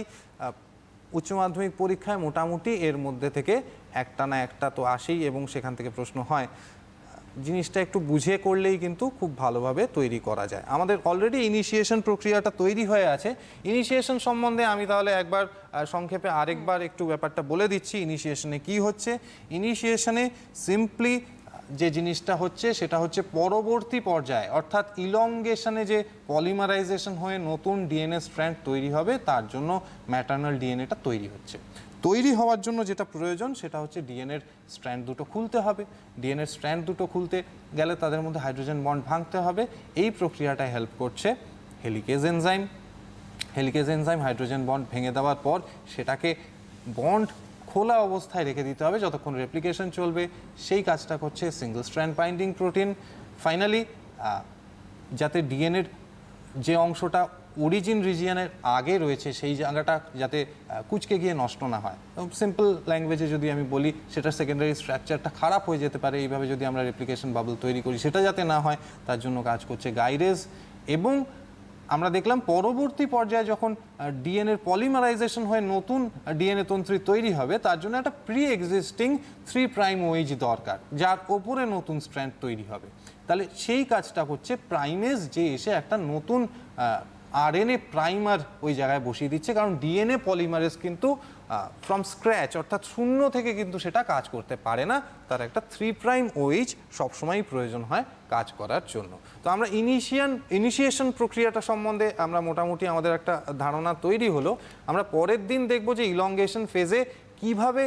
উচ্চ মাধ্যমিক পরীক্ষায় মোটামুটি এর মধ্যে থেকে একটা না একটা তো আসেই, এবং সেখান থেকে প্রশ্ন হয়। জিনিসটা একটু বুঝে করলেই কিন্তু খুব ভালোভাবে তৈরি করা যায়। আমাদের অলরেডি ইনিশিয়েশন প্রক্রিয়াটা তৈরি হয়ে আছে। ইনিশিয়েশন সম্বন্ধে আমি তাহলে একবার সংক্ষেপে আরেকবার একটু ব্যাপারটা বলে দিচ্ছি। ইনিশিয়েশনে কি হচ্ছে? ইনিশিয়েশনে সিম্পলি যে জিনিসটা হচ্ছে সেটা হচ্ছে পরবর্তী পর্যায়ে, অর্থাৎ ইলংগেশনে যে পলিমারাইজেশন হয়ে নতুন ডিএনএ স্ট্র্যান্ড তৈরি হবে, তার জন্য ম্যাটার্নাল ডিএনএটা তৈরি হচ্ছে। তৈরি হওয়ার জন্য যেটা প্রয়োজন সেটা হচ্ছে ডিএনএর স্ট্র্যান্ড দুটো খুলতে হবে। ডিএনএর স্ট্র্যান্ড দুটো খুলতে গেলে তাদের মধ্যে হাইড্রোজেন বন্ড ভাঙতে হবে। এই প্রক্রিয়াটায় হেল্প করছে helicase enzyme. Helicase enzyme hydrogen bond ভেঙে দেওয়ার পর সেটাকে বন্ড খোলা অবস্থায় রেখে দিতে হবে যতক্ষণ রেপ্লিকেশন চলবে। সেই কাজটা করছে single strand binding protein. Finally যাতে ডিএনএর যে অংশটা অরিজিন রিজিয়নের আগে রয়েছে সেই জায়গাটা যাতে কুচকে গিয়ে নষ্ট না হয়। সিম্পল ল্যাঙ্গুয়েজে যদি আমি বলি, সেটার সেকেন্ডারি স্ট্রাকচারটা খারাপ হয়ে যেতে পারে এইভাবে যদি আমরা রেপ্লিকেশন বাবল তৈরি করি, সেটা যাতে না হয় তার জন্য কাজ করছে গাইরেজ। এবং আমরা দেখলাম পরবর্তী পর্যায়ে যখন ডিএনএর পলিমারাইজেশন হয়ে নতুন ডিএনএ তন্ত্রী তৈরি হবে, তার জন্য একটা প্রি এক্সিস্টিং 3' OH দরকার, যার ওপরে নতুন স্ট্র্যান্ড তৈরি হবে। তাহলে সেই কাজটা করছে প্রাইমেজ, যে এসে একটা নতুন আরএনএ প্রাইমার ওই জায়গায় বসিয়ে দিচ্ছে। কারণ ডিএনএ পলিমারেজ কিন্তু ফ্রম স্ক্র্যাচ, অর্থাৎ শূন্য থেকে কিন্তু সেটা কাজ করতে পারে না। তার একটা 3' OH সবসময়ই প্রয়োজন হয় কাজ করার জন্য। তো আমরা ইনিশিয়েশন প্রক্রিয়াটা সম্বন্ধে আমরা মোটামুটি আমাদের একটা ধারণা তৈরি হলো। আমরা পরের দিন দেখব যে ইলংগেশন ফেজে কিভাবে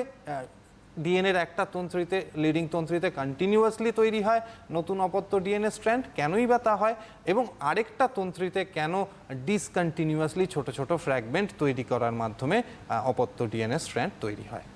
ডিএনএর একটা তন্ত্রীতে, লিডিং তন্ত্রীতে কন্টিনিউয়াসলি তৈরি হয় নতুন অপত্য ডিএনএ স্ট্র্যান্ড, কেনই বা তা হয়, এবং আরেকটা তন্ত্রীতে কেন ডিসকন্টিনিউয়াসলি ছোট ছোট ফ্র্যাগমেন্ট তৈরি করার মাধ্যমে অপত্য ডিএনএ স্ট্র্যান্ড তৈরি হয়।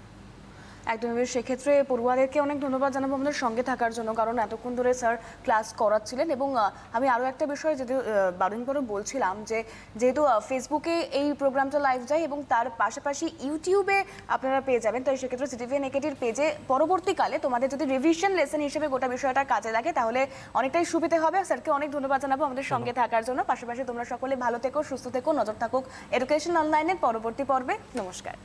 একদমই, সেক্ষেত্রে পড়ুয়াদেরকে অনেক ধন্যবাদ জানাবো আমাদের সঙ্গে থাকার জন্য, কারণ এতক্ষণ ধরে স্যার ক্লাস করাচ্ছিলেন। এবং আমি আরও একটা বিষয় যদি বারণ করে বলছিলাম, যে যেহেতু ফেসবুকে এই প্রোগ্রামটা লাইভ যায় এবং তার পাশাপাশি ইউটিউবে আপনারা পেয়ে যাবেন, তাই সেক্ষেত্রে সিটিভিএন একেটির পেজে পরবর্তীকালে তোমাদের যদি রিভিশন লেসন হিসেবে গোটা বিষয়টা কাজে লাগে তাহলে অনেকটাই সুবিধা হবে। স্যারকে অনেক ধন্যবাদ জানাবো আমাদের সঙ্গে থাকার জন্য। পাশাপাশি তোমরা সকলে ভালো থেকো, সুস্থ থেকো, নজর থাকুক এডুকেশন অনলাইনের পরবর্তী পর্বে। নমস্কার।